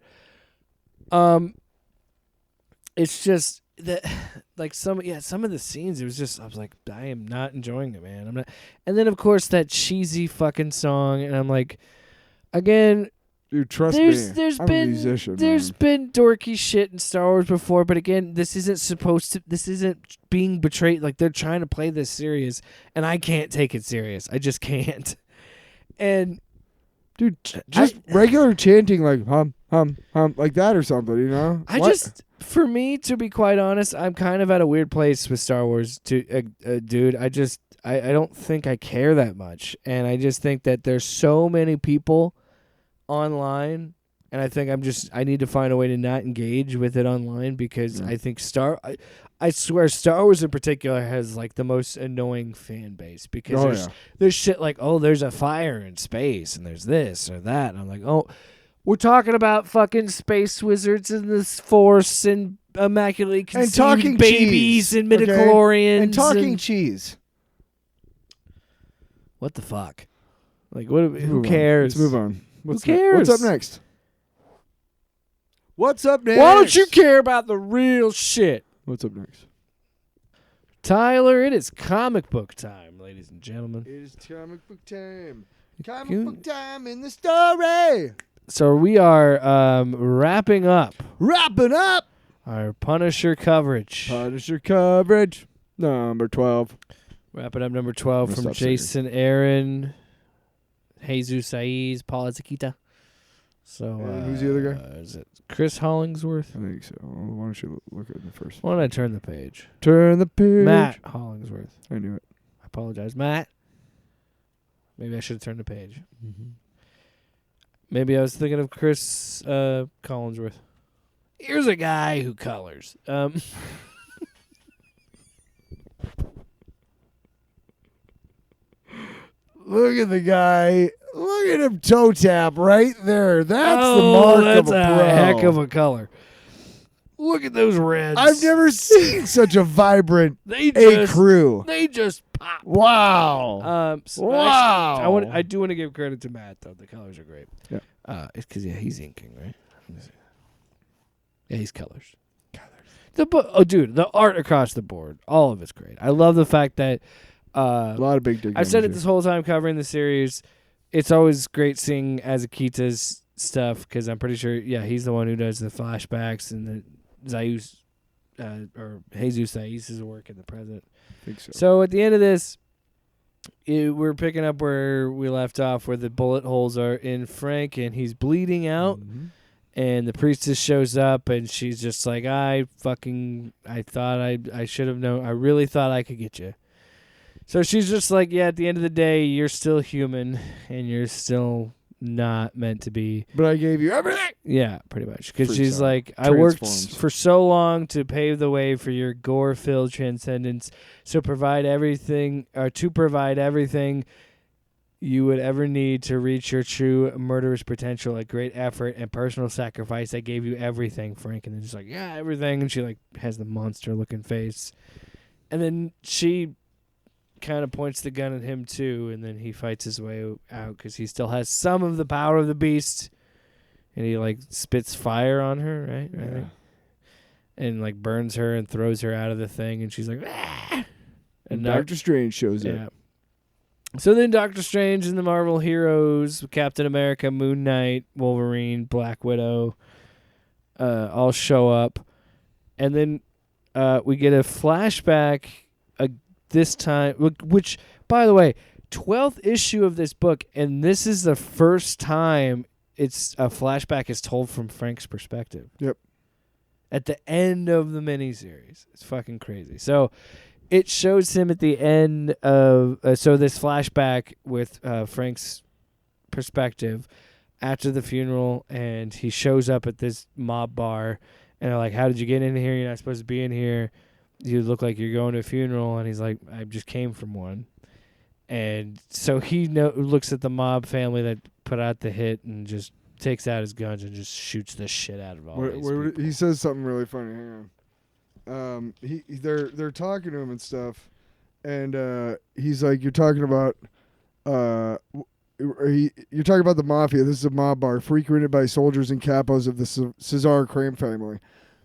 It's just that, like some of the scenes, it was just I was like, I am not enjoying it, man. I'm not. And then of course that cheesy fucking song, and I'm like, again, dude, trust there's me. I'm been a musician. there's man. been dorky shit in Star Wars before, but again, this isn't being betrayed. Like they're trying to play this serious, and I can't take it serious. I just can't. And dude, just regular chanting like hum hum hum like that or something, you know? For me, to be quite honest, I'm kind of at a weird place with Star Wars, dude. I don't think I care that much, and I just think that there's so many people online, and I think I need to find a way to not engage with it online because I think I swear Star Wars in particular has like the most annoying fan base because there's shit like, oh, there's a fire in space and there's this or that, and I'm like, oh, we're talking about fucking space wizards and the Force and immaculately conceived talking babies cheese, and okay? midichlorians And talking cheese. what the fuck? Like, what? Who Move on. cares? Let's move on. Who cares? What's up next? What's up next? Why don't you care about the real shit? What's up next? Tyler, it is comic book time, ladies and gentlemen. It is comic book time. Comic book time in the story. So we are wrapping up Wrapping up. our Punisher coverage. Punisher coverage. Number 12. Wrapping up number 12 I'm from gonna stop singing. Jason Aaron, Jesus Saiz, Paul Zaquita. So And who's the other guy? Is it Chris Hollingsworth? I think so. Why don't you look at the first Why don't I turn the page? Turn the page. Matt Hollingsworth. I knew it. I apologize, Matt. Maybe I should have turned the page. Maybe I was thinking of Chris Collinsworth. Here's a guy who colors. Look at the guy. Look at him toe tap right there. That's the mark that's of a pro. heck of a color. Look at those reds. I've never seen such a vibrant They A crew. They just pop. Wow. So Wow. actually, I do want to give credit to Matt though. The colors are great. Yeah. It's because he's inking, right? Yeah, he's colors. Dude, the art across the board, all of it's great. I love the fact that A lot of big dig. I've said it this whole time covering the series. It's always great seeing Azakita's stuff because I'm pretty sure, he's the one who does the flashbacks and the Zayus or Jesus Zayus' work in the present. I think so. So at the end of this, we're picking up where we left off, where the bullet holes are in Frank, and he's bleeding out. Mm-hmm. And the priestess shows up, and she's just like, I thought I should have known. I really thought I could get you. So she's just like, at the end of the day, you're still human, and you're still not meant to be. But I gave you everything. Yeah, pretty much. Because Freaks she's out. like, I worked Transforms. for so long to pave the way for your gore-filled transcendence. So provide everything you would ever need to reach your true murderous potential, a great effort and personal sacrifice. I gave you everything, Frank. And then she's like, yeah, everything. And she like has the monster-looking face. And then she kind of points the gun at him too, and then he fights his way out because he still has some of the power of the beast. And he like spits fire on her, right? Yeah. And like burns her and throws her out of the thing, and she's like, ah! And Dr. Strange shows Yeah. up. So then Doctor Strange and the Marvel heroes, Captain America, Moon Knight, Wolverine, Black Widow, all show up. And then we get a flashback this time, which, by the way, 12th issue of this book, and this is the first time it's a flashback is told from Frank's perspective. Yep. At the end of the miniseries. It's fucking crazy. So it shows him at the end of so this flashback with Frank's perspective after the funeral, and he shows up at this mob bar, and they're like, how did you get in here? You're not supposed to be in here. You look like you're going to a funeral. And he's like, I just came from one. And so he looks at the mob family that put out the hit and just takes out his guns and just shoots the shit out of all these people. He says something really funny. Hang on. They're talking to him and stuff, and he's like, "You're talking about you're talking about the mafia. This is a mob bar frequented by soldiers and capos of the Cesar crime family."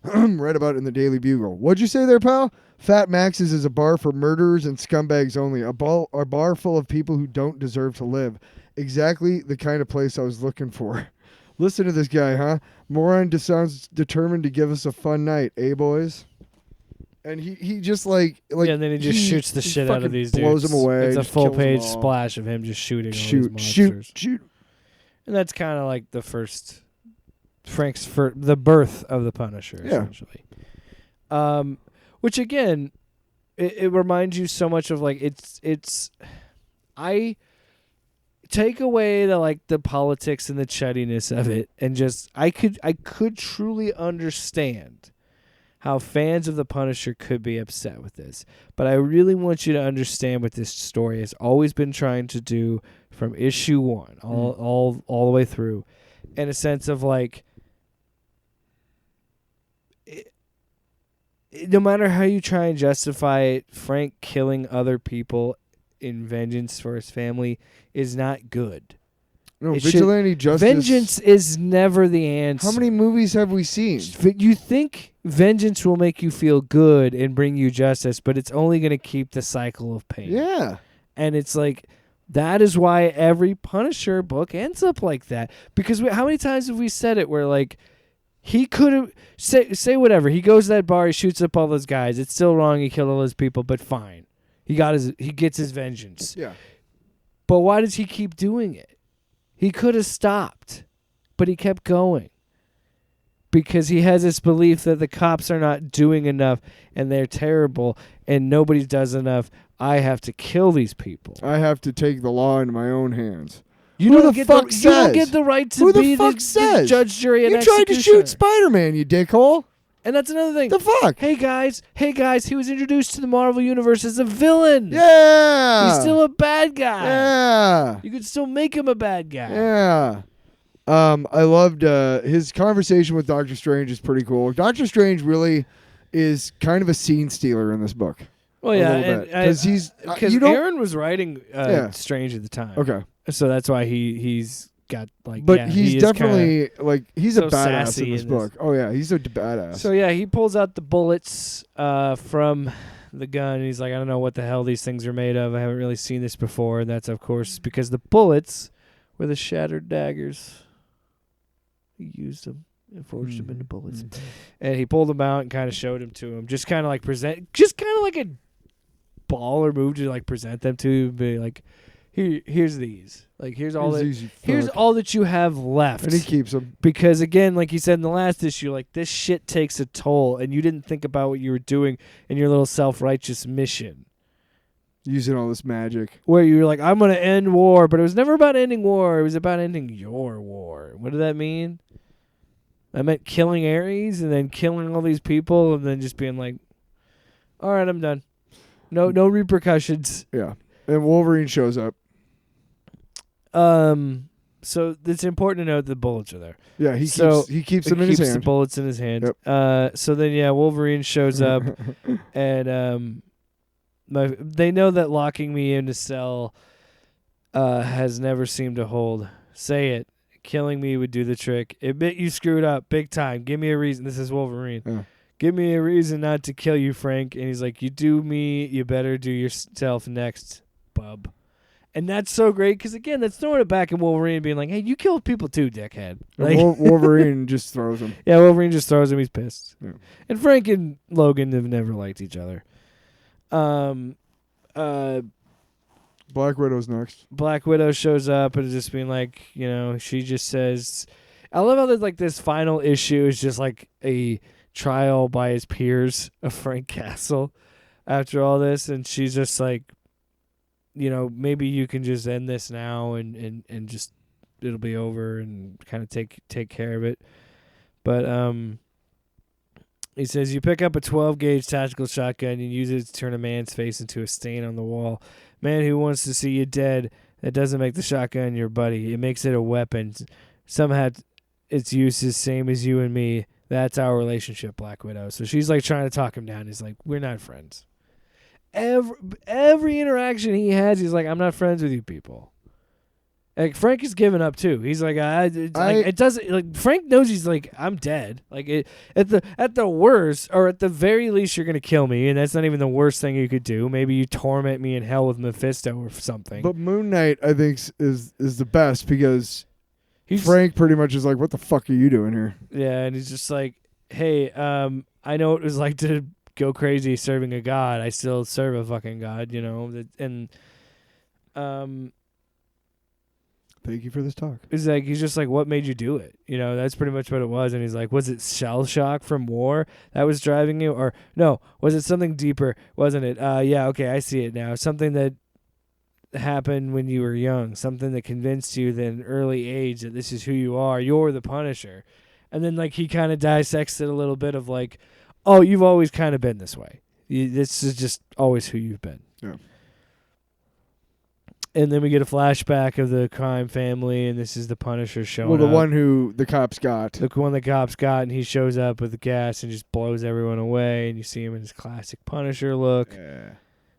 Read about it in the Daily Bugle. What'd you say there, pal? Fat Max's is a bar for murderers and scumbags only. A bar full of people who don't deserve to live. Exactly the kind of place I was looking for. Listen to this guy, huh? Moron sounds determined to give us a fun night, eh, boys? And he just like yeah, and then he just shoots the shit out of these dudes. Blows them away. It's a just full kills them page all. splash of him just shooting all these monsters. Shoot. And that's kind of like the first the birth of the Punisher, Yeah. essentially. Which again, it reminds you so much of like I take away the politics and the chuttiness of it, and just I could truly understand how fans of the Punisher could be upset with this. But I really want you to understand what this story has always been trying to do from issue 1 all the way through, in a sense of like, no matter how you try and justify it, Frank killing other people in vengeance for his family is not good. No, It vigilante justice. Vengeance is never the answer. How many movies have we seen? You think vengeance will make you feel good and bring you justice, but it's only going to keep the cycle of pain. Yeah. And it's like, that is why every Punisher book ends up like that. Because how many times have we said it where like, he could have say whatever. He goes to that bar, he shoots up all those guys. It's still wrong. He killed all those people, but fine. He gets his vengeance. Yeah. But why does he keep doing it? He could have stopped, but he kept going. Because he has this belief that the cops are not doing enough and they're terrible and nobody does enough. I have to kill these people. I have to take the law into my own hands. You Who don't the get fuck you don't says? get the right to Who the be fuck the says? judge, jury, and You tried to executioner. shoot Spider-Man, you dickhole. And that's another thing. The fuck? Hey guys, he was introduced to the Marvel Universe as a villain. Yeah. He's still a bad guy. Yeah. You could still make him a bad guy. Yeah. I loved his conversation with Doctor Strange is pretty cool. Doctor Strange really is kind of a scene stealer in this book. Well, A yeah, little bit. 'Cause he's because you don't Aaron was writing Yeah. Strange at the time. okay, So that's why he's got like. but yeah, he's he is kinda- definitely like he's so a badass sassy in this in this. book. Oh yeah, he's a badass. So yeah, he pulls out the bullets from the gun. And he's like, I don't know what the hell these things are made of. I haven't really seen this before. And that's of course because the bullets were the shattered daggers. He used them and forged them into bullets. And he pulled them out and kind of showed them to him. Just kind of like like a baller move to like present them to him. Be like, here's these. Like here's all that you have left. And he keeps them. Because again, like you said in the last issue, like this shit takes a toll, and you didn't think about what you were doing in your little self-righteous mission, Using all this magic. where you were like, "I'm gonna end war," but it was never about ending war. It was about ending your war. What did that mean? I meant killing Ares and then killing all these people, and then just being like, "All right, I'm done. No repercussions." Yeah. And Wolverine shows up. So it's important to note the bullets are there. Yeah, he keeps them in his the hand. bullets in his hand. Yep. So then, yeah, Wolverine shows up, and they know that locking me in a cell has never seemed to hold. Say it. Killing me would do the trick. Admit you screwed up big time. Give me a reason. This is Wolverine. Yeah. Give me a reason not to kill you, Frank. And he's like, you do me, you better do yourself next, bub. And that's so great because, again, that's throwing it back at Wolverine being like, hey, you killed people too, dickhead. Like, Wolverine just throws him. yeah, Wolverine just throws him. He's pissed. Yeah. And Frank and Logan have never liked each other. Black Widow's next. Black Widow shows up and is just being like, she just says, I love how there's like this final issue is just like a trial by his peers of Frank Castle after all this. And she's just like, maybe you can just end this now and just it'll be over and kind of take care of it. But he says you pick up a 12-gauge tactical shotgun and use it to turn a man's face into a stain on the wall. Man who wants to see you dead, that doesn't make the shotgun your buddy. It makes it a weapon. Somehow its use is same as you and me. That's our relationship, Black Widow. So she's like trying to talk him down. He's like, we're not friends. Every interaction he has, he's like, I'm not friends with you people. Like Frank is giving up too. He's like, it doesn't like Frank knows he's like, I'm dead. Like at the worst, or at the very least, you're gonna kill me, and that's not even the worst thing you could do. Maybe you torment me in hell with Mephisto or something. But Moon Knight, I think, is the best because Frank pretty much is like, what the fuck are you doing here? Yeah, and he's just like, hey, I know what it was like to go crazy serving a god. I still serve a fucking god, and Thank you for this talk. he's just like, what made you do it? That's pretty much what it was. And he's like, was it shell shock from war that was driving you? Or no, was it something deeper? Wasn't it? Yeah, okay, I see it now. Something that happened when you were young. Something that convinced you at an early age that this is who you are. You're the Punisher. And then like he kind of dissects it a little bit of like, oh, you've always kind of been this way. This is just always who you've been. Yeah. And then we get a flashback of the crime family, and this is the Punisher showing Well, the up. one who the cops got. The one the cops got, and he shows up with the gas and just blows everyone away, and you see him in his classic Punisher look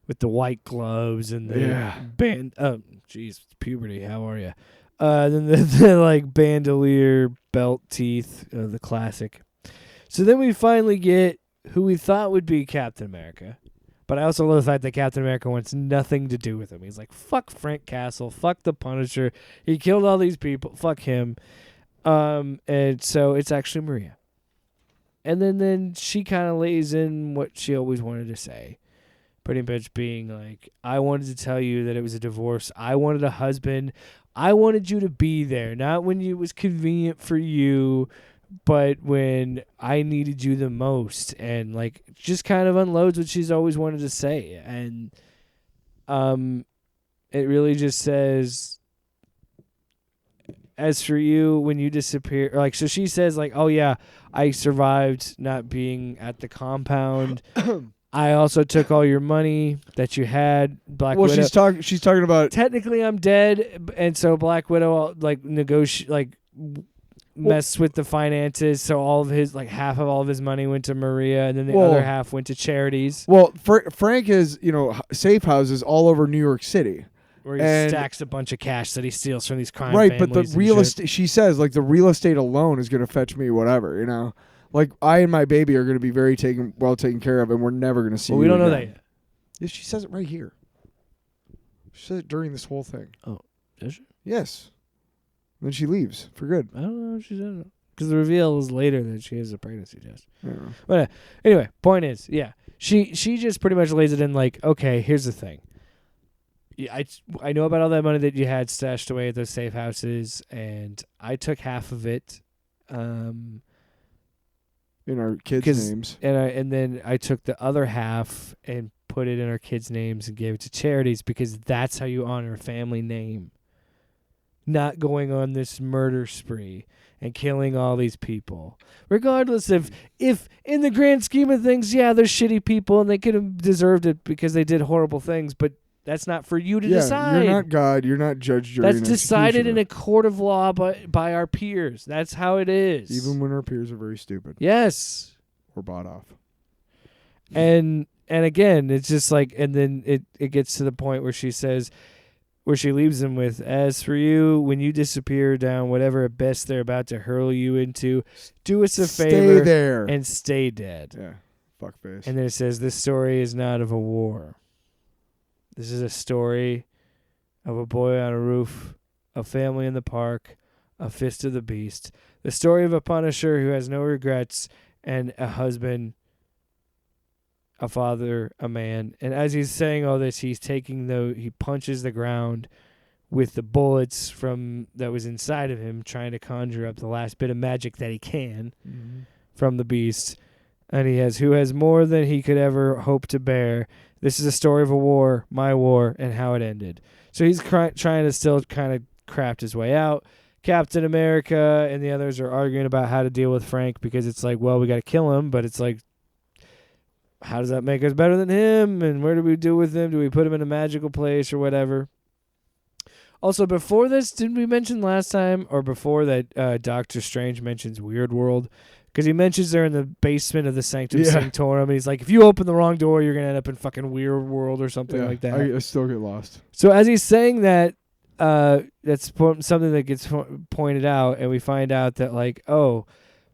with the white gloves and the band. Oh, jeez, puberty. How are you? Then the like bandolier belt teeth, the classic. So then we finally get who we thought would be Captain America. But I also love the fact that Captain America wants nothing to do with him. He's like, fuck Frank Castle, fuck the Punisher. He killed all these people, fuck him. And so it's actually Maria. And then she kind of lays in what she always wanted to say. Pretty much being like, I wanted to tell you that it was a divorce. I wanted a husband. I wanted you to be there. Not when it was convenient for you, but when I needed you the most. And like just kind of unloads what she's always wanted to say. And it really just says, as for you, when you disappear, like, so she says, like, oh, yeah, I survived not being at the compound. I also took all your money that you had, Black Well, Widow. she's talking about Technically, I'm dead, and so Black Widow, like, messed with the finances, so all of his, like, half of all of his money went to Maria, and then the other half went to charities. Well, Frank has, safe houses all over New York City. Where he And- stacks a bunch of cash that he steals from these crime Right, but families the and real shit. estate, she says, like, the real estate alone is going to fetch me whatever, Like, I and my baby are going to be very well taken care of, and we're never going to see Well, we you don't know again. that yet. Yeah, she says it right here. She says it during this whole thing. Oh, does she? Yes. Then she leaves for good. I don't know if she said, because the reveal is later that she has a pregnancy test. I don't know. But anyway, point is, yeah, she just pretty much lays it in like, okay, here's the thing. Yeah, I know about all that money that you had stashed away at those safe houses, and I took half of it, In our kids' names. and then I took the other half and put it in our kids' names and gave it to charities, because that's how you honor a family name. Not going on this murder spree and killing all these people. Regardless of if in the grand scheme of things, yeah, they're shitty people and they could have deserved it because they did horrible things, but that's not for you to decide. You're not God. You're not judge, jury, That's and decided in executioner. a court of law by our peers. That's how it is. Even when our peers are very stupid yes. or bought off. And again, it's just like, and then it gets to the point where she says, where she leaves them with, as for you, when you disappear down whatever abyss they're about to hurl you into, do us a Stay favor there. and stay dead. Yeah. Fuckface. And then it says, this story is not of a war. This is a story of a boy on a roof, a family in the park, a fist of the beast, the story of a punisher who has no regrets, and a husband, a father, a man. And as he's saying all this, he punches the ground with the bullets that was inside of him, trying to conjure up the last bit of magic that he can from the beast. And he has, who has more than he could ever hope to bear. This is a story of a war, my war, and how it ended. So he's trying to still kind of craft his way out. Captain America and the others are arguing about how to deal with Frank, because it's like, well, we got to kill him, but it's like, how does that make us better than him? And where do we do with him? Do we put him in a magical place or whatever? Also, before this, didn't we mention last time, or before that, Doctor Strange mentions Weird World? Because he mentions they're in the basement of the Sanctum Sanctorum, and he's like, if you open the wrong door, you're going to end up in fucking Weird World or something like that. I still get lost. So as he's saying that, that's something that gets pointed out, and we find out that, like, oh,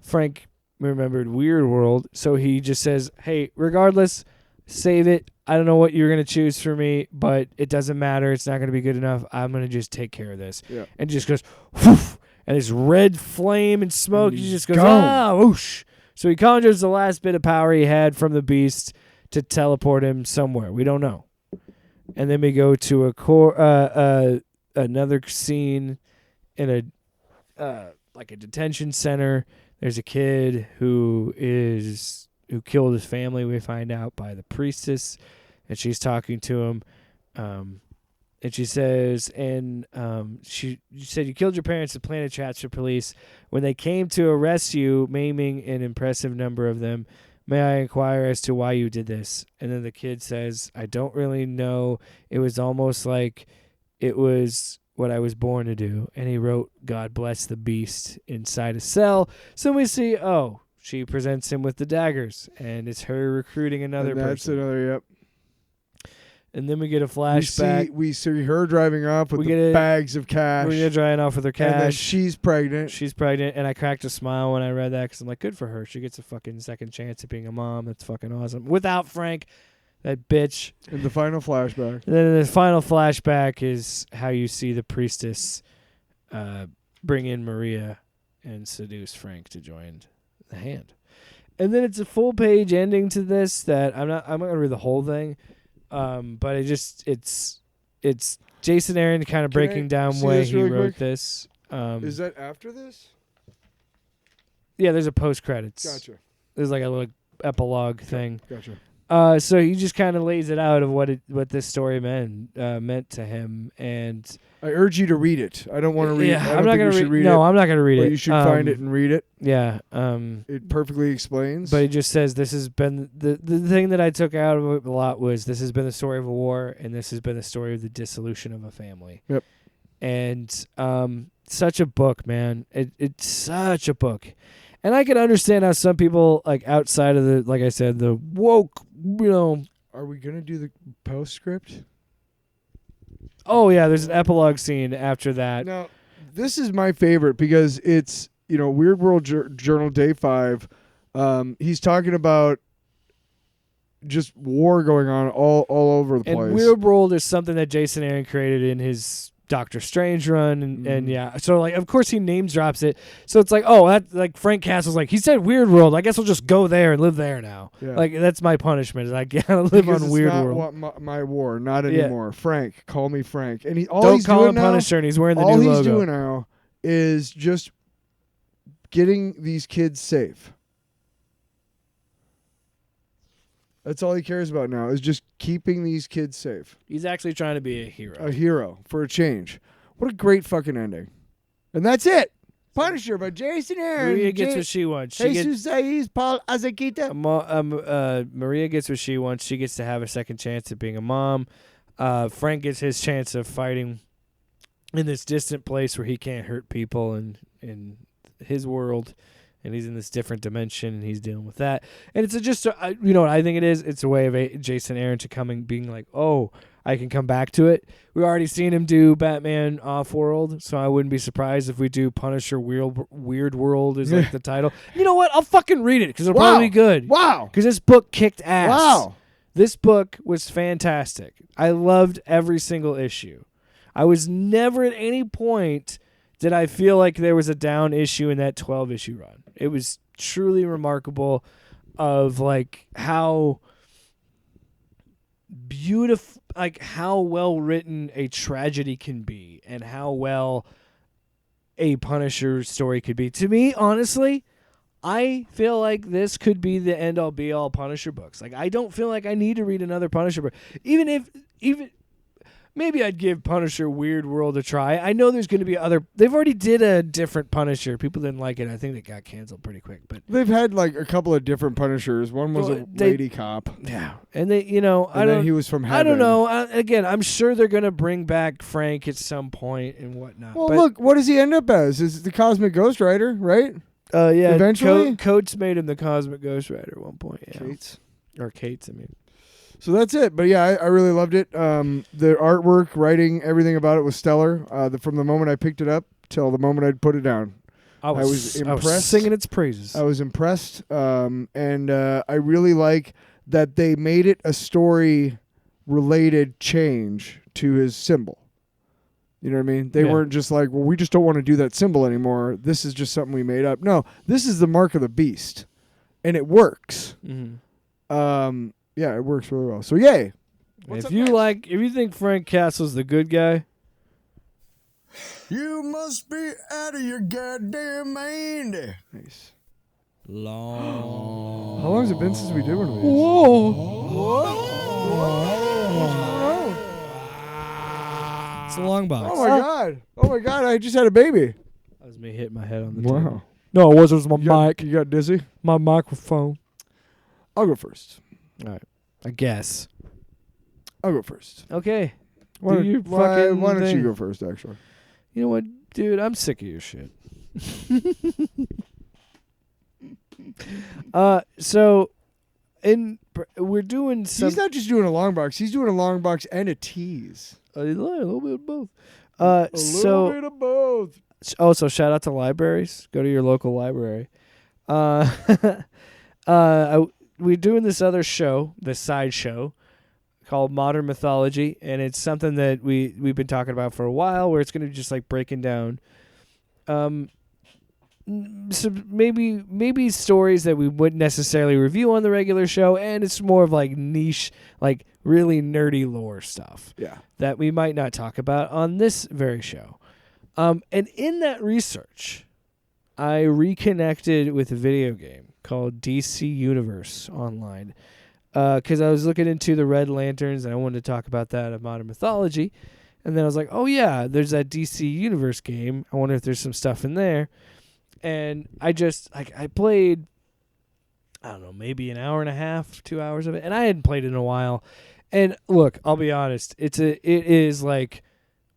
Frank remembered Weird World, so he just says, hey, regardless, save it. I don't know what you're going to choose for me, but it doesn't matter. It's not going to be good enough. I'm going to just take care of this. Yeah. And just goes, whoosh, and this red flame and smoke, And he he's just goes, gone. whoosh. So he conjures the last bit of power he had from the beast to teleport him somewhere. We don't know. And then we go to another scene in like a detention center. There's a kid who killed his family, we find out, by the priestess, and she's talking to him. And she says, she said, you killed your parents and planted traps for police. When they came to arrest you, maiming an impressive number of them, may I inquire as to why you did this? And then the kid says, I don't really know. It was almost like it was what I was born to do. And he wrote, God bless the beast, inside a cell. So we see, she presents him with the daggers, and it's her recruiting another And that's person. another, yep. And then we get a flashback. We see her driving off with We the get a- bags of cash. We're drying off with her And then cash. she's pregnant. She's pregnant, and I cracked a smile when I read that, because I'm like, good for her. She gets a fucking second chance at being a mom. That's fucking awesome. Without Frank, that bitch. In the final flashback. And then the final flashback is how you see the priestess bring in Maria and seduce Frank to join the hand. And then it's a full page ending to this that I'm not gonna read the whole thing. But it's Jason Aaron kind of Can I breaking down see way this he really wrote quick? this. Is that after this? Yeah, there's a post credits. Gotcha. There's like a little epilogue thing. Gotcha. So he just kind of lays it out of what this story meant to him, and I urge you to read it. I don't want to read. yeah, I I'm don't not think gonna we should read No, it. I'm not gonna read But it. you should find it and read it. Yeah. It perfectly explains. But he just says this has been the thing that I took out of it a lot was this has been the story of a war, and this has been the story of the dissolution of a family. Yep. And such a book, man. It's such a book. And I can understand how some people, like outside of the, like I said, the woke, Are we gonna do the postscript? Oh yeah, there's an epilogue scene after that. Now, this is my favorite because it's Weird World Journal Day 5. He's talking about just war going on all over the And place. Weird World is something that Jason Aaron created in his Doctor Strange run, and yeah, so like of course he name drops it. So it's like, oh, that like Frank Castle's like he said Weird World. I guess we'll just go there and live there now. Yeah. Like that's my punishment. Is I gotta live Because on it's Weird not World. my war, not Yeah. anymore. Frank, call me Frank. And Don't he's call doing him now, Punisher, and he's wearing the all new he's logo. doing now is just getting these kids safe. That's all he cares about now is just keeping these kids safe. He's actually trying to be a hero. A hero for a change. What a great fucking ending. And that's it. Punisher by Jason Aaron. Maria gets what she wants. She gets, Jesus Saiz, Paul Azaquita. Maria gets what she wants. She gets to have a second chance at being a mom. Frank gets his chance of fighting in this distant place where he can't hurt people in his world, and he's in this different dimension, and he's dealing with that. And it's just, you know what I think it is? It's a way of Jason Aaron to being like, oh, I can come back to it. We already seen him do Batman Off-World, so I wouldn't be surprised if we do Punisher Weird World is like the title. You know what? I'll fucking read it because it'll probably be good. Wow. Because this book kicked ass. Wow. This book was fantastic. I loved every single issue. I was never at any point did I feel like there was a down issue in that 12-issue run. It was truly remarkable of like how beautiful, like how well written a tragedy can be and how well a Punisher story could be. To me, honestly, I feel like this could be the end-all be-all Punisher books. Like, I don't feel like I need to read another Punisher book. Even maybe I'd give Punisher Weird World a try. I know there's going to be other. They've already did a different Punisher. People didn't like it. I think it got canceled pretty quick. But They've had like a couple of different Punishers. One was a lady cop. yeah, and they, you know, And then he was from heaven. I don't know. Again, I'm sure they're going to bring back Frank at some point and whatnot. Well, but, look, what does he end up as? Is the Cosmic Ghost Rider, right? yeah. eventually? Coates made him the Cosmic Ghost Rider at one point. Yeah, Kate's. or Kate's. I mean. So that's it. But yeah, I really loved it. The artwork, writing, everything about it was stellar. From the moment I picked it up till the moment I'd put it down. I was impressed. singing its praises. I was impressed. And I really like that they made it a story-related change to his symbol. You know what I mean? They weren't just like, well, we just don't want to do that symbol anymore. This is just something we made up. No, this is the mark of the beast. And it works. Mm-hmm. Yeah, it works really well. So yay. If you think Frank Castle's the good guy, You must be out of your goddamn mind. Nice. long. How long has it been since we did one of these? It's a long box. Oh my god. Oh my god, I just had a baby. That was me hitting my head on the Wow. table. No, it wasn't. It was You got dizzy? my microphone. I'll go first. All right, I guess. I'll go first. Okay. Why, Do your why fucking don't thing. you go first, actually? You know what, dude? I'm sick of your shit. So, we're doing some. He's not just doing a long box. He's doing a long box and a tease. A little bit of both. A little bit of both. So shout out to libraries. Go to your local library. We're doing this other show, this side show, called Modern Mythology, and it's something that we've been talking about for a while, where it's going to be just like breaking down, so maybe stories that we wouldn't necessarily review on the regular show, and it's more of like niche, like really nerdy lore stuff. Yeah. That we might not talk about on this very show. And in that research, I reconnected with a video game called DC Universe Online. because I was looking into the Red Lanterns and I wanted to talk about that of modern mythology. And then I was like, oh, yeah, there's that DC Universe game. I wonder if there's some stuff in there. And I played, I don't know, maybe an hour and a half, 2 hours of it. And I hadn't played it in a while. And look, I'll be honest. It is like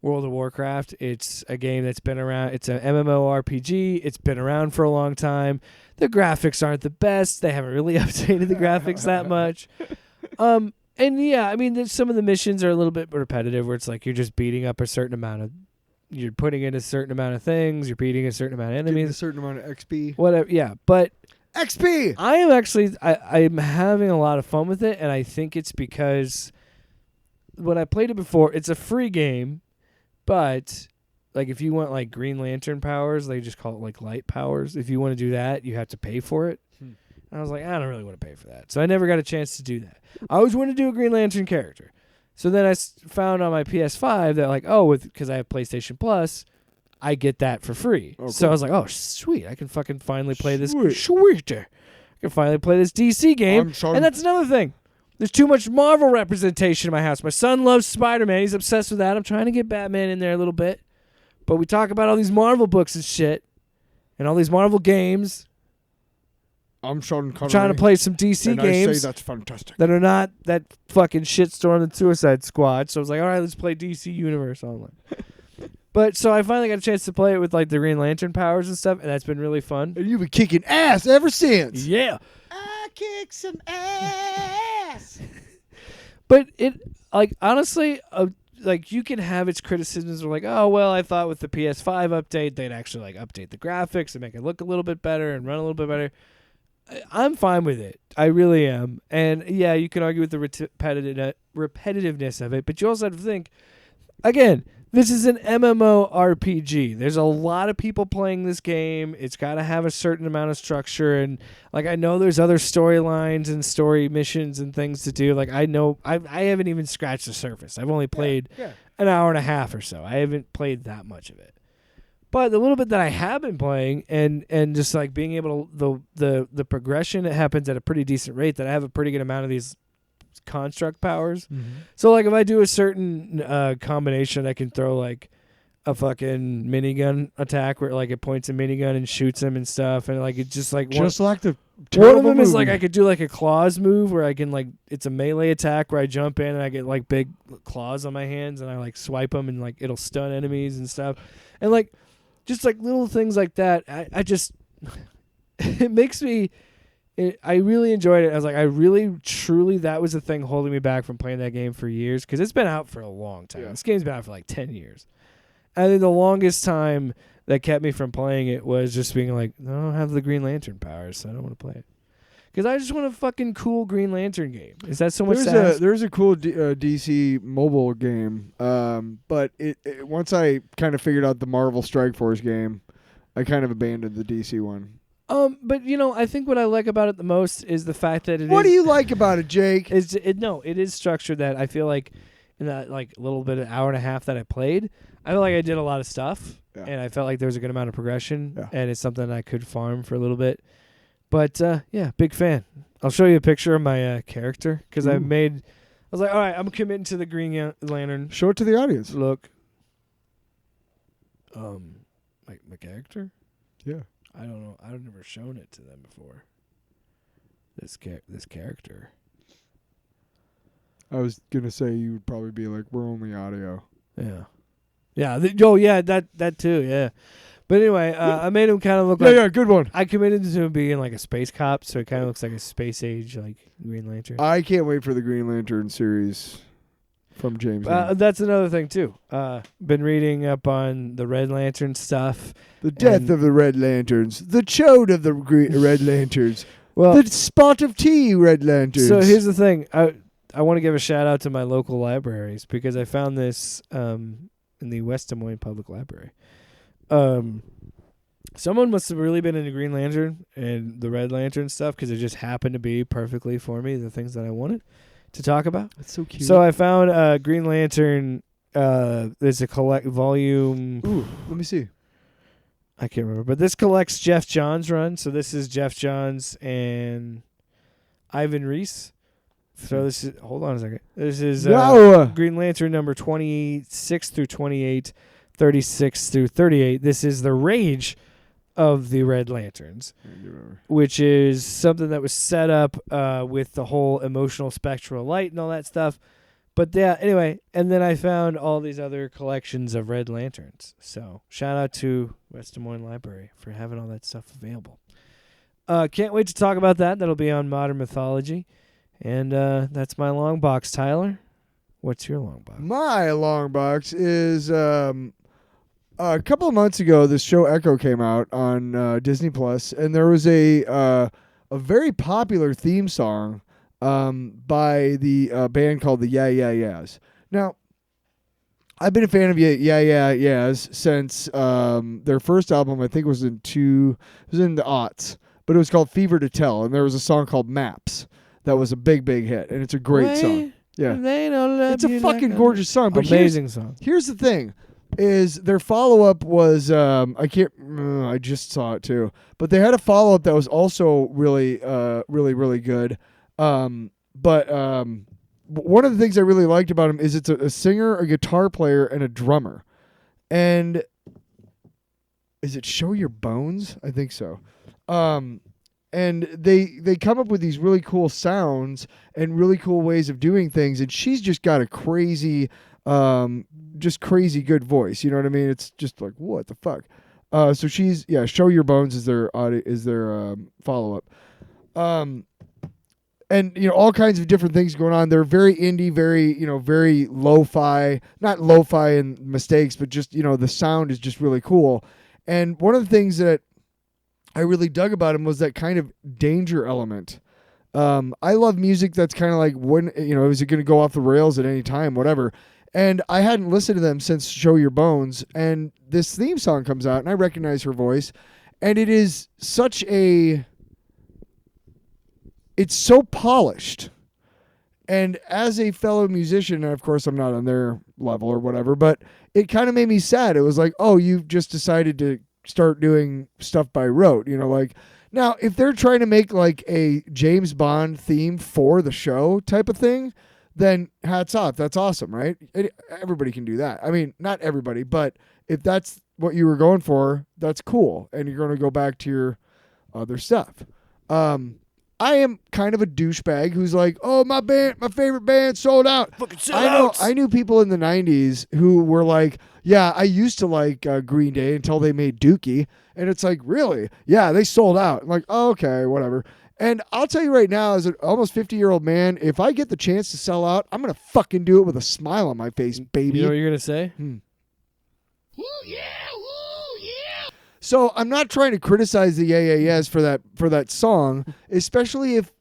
World of Warcraft. It's a game that's been around. It's an MMORPG. It's been around for a long time. The graphics aren't the best. They haven't really updated the graphics that much. And yeah, I mean, some of the missions are a little bit repetitive where it's like you're just beating up a certain amount of, you're putting in a certain amount of things, you're beating a certain amount of Getting enemies. a certain amount of XP. Whatever, yeah. But XP! I am actually, I'm having a lot of fun with it, and I think it's because when I played it before, it's a free game, but like if you want like Green Lantern powers, they just call it like light powers. If you want to do that, you have to pay for it. I was like, I don't really want to pay for that. So I never got a chance to do that. I always wanted to do a Green Lantern character. So then I found on my PS5 that like, because I have PlayStation Plus, I get that for free. Oh, so cool. I was like, oh, sweet. I can fucking finally play this. Sweet. Sweet. I can finally play this DC game. I'm sorry. And that's another thing. There's too much Marvel representation in my house. My son loves Spider-Man. He's obsessed with that. I'm trying to get Batman in there a little bit. But we talk about all these Marvel books and shit and all these Marvel games. I'm Sean Connery. Trying to play some DC and games I say that's fantastic. that are not that fucking shitstorm and Suicide Squad. So I was like, all right, let's play DC Universe online. But so I finally got a chance to play it with like the Green Lantern powers and stuff, and that's been really fun. And you've been kicking ass ever since. Yeah. I kick some ass. But it, like, honestly, like, you can have its criticisms of like, oh, well, I thought with the PS5 update, they'd actually, like, update the graphics and make it look a little bit better and run a little bit better. I'm fine with it. I really am. And, yeah, you can argue with the repetitiveness of it, but you also have to think, again, this is an MMORPG. There's a lot of people playing this game. It's got to have a certain amount of structure. And, like, I know there's other storylines and story missions and things to do. Like, I know I haven't even scratched the surface. I've only played an hour and a half or so. I haven't played that much of it. But the little bit that I have been playing and just, like, being able to, the progression, it happens at a pretty decent rate that I have a pretty good amount of these construct powers. Mm-hmm. So like if I do a certain combination, I can throw like a fucking minigun attack where like it points a minigun and shoots him and stuff, and like it's just like like the one of them movie. is like I could do like a claws move where I can like it's a melee attack where I jump in and I get like big claws on my hands and I like swipe them and like it'll stun enemies and stuff, and like just like little things like that. I just it makes me. I really enjoyed it. I was like, I really, truly, that was the thing holding me back from playing that game for years because it's been out for a long time. Yeah. This game's been out for like 10 years. And then the longest time that kept me from playing it was just being like, I don't have the Green Lantern powers, so I don't want to play it. Because I just want a fucking cool Green Lantern game. Is that so much to ask? There's a cool DC mobile game, but it once I kind of figured out the Marvel Strike Force game, I kind of abandoned the DC one. But you know, I think what I like about it the most is the fact that What do you like about it, Jake? It is structured that I feel like in that like little bit of hour and a half that I played, I feel like I did a lot of stuff, and I felt like there was a good amount of progression, and it's something I could farm for a little bit. But yeah, big fan. I'll show you a picture of my character because I was like, all right, I'm committing to the Green Lantern. Show it to the audience. Look. My character? Yeah. I don't know. I've never shown it to them before. This character. I was gonna say you would probably be like, we're only audio. Yeah. Yeah. That too. Yeah. But anyway, I made him kind of look like. Yeah, good one. I committed to him being like a space cop, so it kind of looks like a space age like Green Lantern. I can't wait for the Green Lantern series from James. That's another thing too. Been reading up on the Red Lantern stuff. The death of the Red Lanterns. The chode of the Red Lanterns. Well, the spot of tea Red Lanterns. So here's the thing. I want to give a shout out to my local libraries because I found this in the West Des Moines Public Library. Someone must have really been into Green Lantern and the Red Lantern stuff because it just happened to be perfectly for me, the things that I wanted to talk about. That's so cute. So I found Green Lantern. There's a collect volume. Ooh, let me see. I can't remember, but this collects Jeff Johns' run. So this is Jeff Johns and Ivan Reis. So this is. Hold on a second. This is No. Green Lantern number 26 through 28, 36 through 38. This is the rage of the Red Lanterns, which is something that was set up with the whole emotional spectral light and all that stuff. But yeah, anyway, and then I found all these other collections of Red Lanterns. So shout out to West Des Moines Library for having all that stuff available. Can't wait to talk about that. That'll be on Modern Mythology. And that's my long box, Tyler. What's your long box? My long box is a couple of months ago. This show Echo came out on Disney Plus, and there was a very popular theme song by the band called the Yeah Yeah Yeahs. Now, I've been a fan of Yeah Yeah Yeahs since their first album. I think was in the aughts, but it was called Fever to Tell, and there was a song called Maps that was a big hit, and it's a great song. Yeah, They don't love it's a you fucking like gorgeous song. But amazing song. Here's the thing. Is their follow-up was I just saw it too, but they had a follow-up that was also really good. But one of the things I really liked about him is it's a singer, a guitar player, and a drummer. And is it Show Your Bones? I think so. And they come up with these really cool sounds and really cool ways of doing things. And she's just got a crazy, just crazy good voice. You know what I mean? It's just like, what the fuck? So she's, Show Your Bones is their follow-up. And, all kinds of different things going on. They're very indie, very lo-fi, not lo-fi and mistakes, but just, the sound is just really cool. And one of the things that I really dug about him was that kind of danger element. I love music that's kind of like, when, is it going to go off the rails at any time, whatever. And I hadn't listened to them since Show Your Bones. And this theme song comes out, and I recognize her voice. And it is it's so polished. And as a fellow musician, and of course I'm not on their level or whatever, but it kind of made me sad. It was like, oh, you've just decided to start doing stuff by rote, Now, if they're trying to make like a James Bond theme for the show type of thing, then hats off. That's awesome, right? Everybody can do that. I mean, not everybody, but if that's what you were going for, that's cool. And you're going to go back to your other stuff. I am kind of a douchebag who's like, oh, my favorite band sold out. Fucking sellouts. I knew people in the 90s who were like, yeah, I used to like Green Day until they made Dookie. And it's like, really? Yeah, they sold out. I'm like, oh, okay, whatever. And I'll tell you right now, as an almost 50-year-old man, if I get the chance to sell out, I'm going to fucking do it with a smile on my face, baby. You know what you're going to say? Woo, yeah, woo, yeah. So I'm not trying to criticize the Yeah Yeah Yeahs for that song, especially if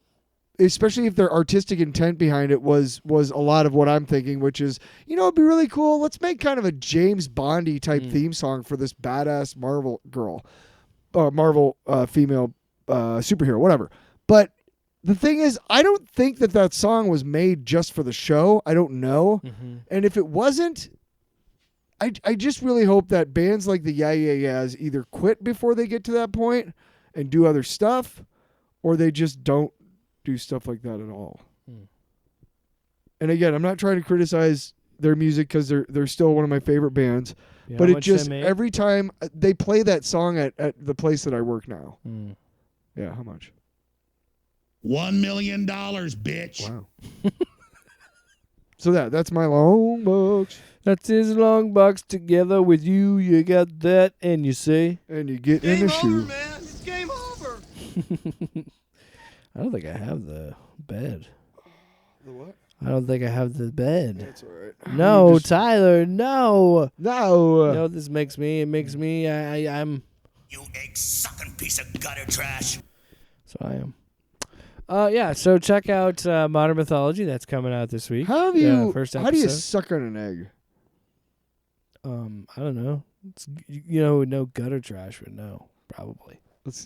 their artistic intent behind it was a lot of what I'm thinking, which is, it'd be really cool. Let's make kind of a James Bondy type theme song for this badass Marvel girl, Marvel female superhero, whatever. But the thing is, I don't think that song was made just for the show. I don't know, and if it wasn't, I just really hope that bands like the Yeah Yeah Yeahs either quit before they get to that point and do other stuff, or they just don't do stuff like that at all. And again, I'm not trying to criticize their music because they're still one of my favorite bands, but it just every time they play that song at the place that I work now. Yeah, how much? $1 million, bitch. Wow. So that's my long box. That's his long box. Together with you, you got that, and you say, and you get in the shoe. Man. It's game over. I don't think I have the bed. The what? I don't think I have the bed. That's all right. No, Tyler, no. No. You know what this makes me? It makes me, I'm. You egg-sucking piece of gutter trash. So I am. Yeah, so check out Modern Mythology. That's coming out this week. How do you episode. suck on an egg? I don't know. It's, no gutter trash would know, probably.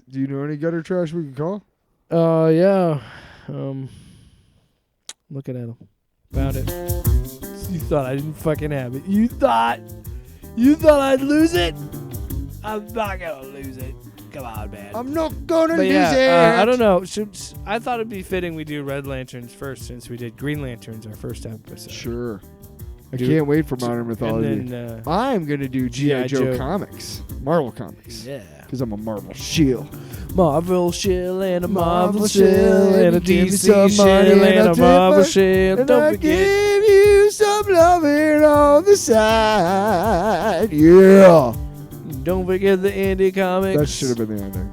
Do you know any gutter trash we can call? Yeah. Looking at him. Found it. You thought I didn't fucking have it. You thought I'd lose it? I'm not gonna lose it. Come on, man. I'm not gonna But lose yeah, it. I don't know. I thought it'd be fitting we do Red Lanterns first, since we did Green Lanterns our first episode. Sure. I Do- can't wait for Modern Mythology. And then, I'm gonna do G.I. G.I. Joe Joe. comics, Marvel comics, yeah. because I'm a Marvel shield. Marvel shield and a Marvel Marvel shield and a give me DC some shield money and and I'll a take Marvel my- shield. And Don't I forget. give you some loving on the side. Yeah. Don't forget the indie comics. That should have been the ending.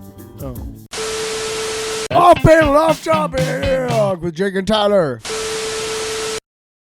Oh. Off panel, off topic with Jake and Tyler.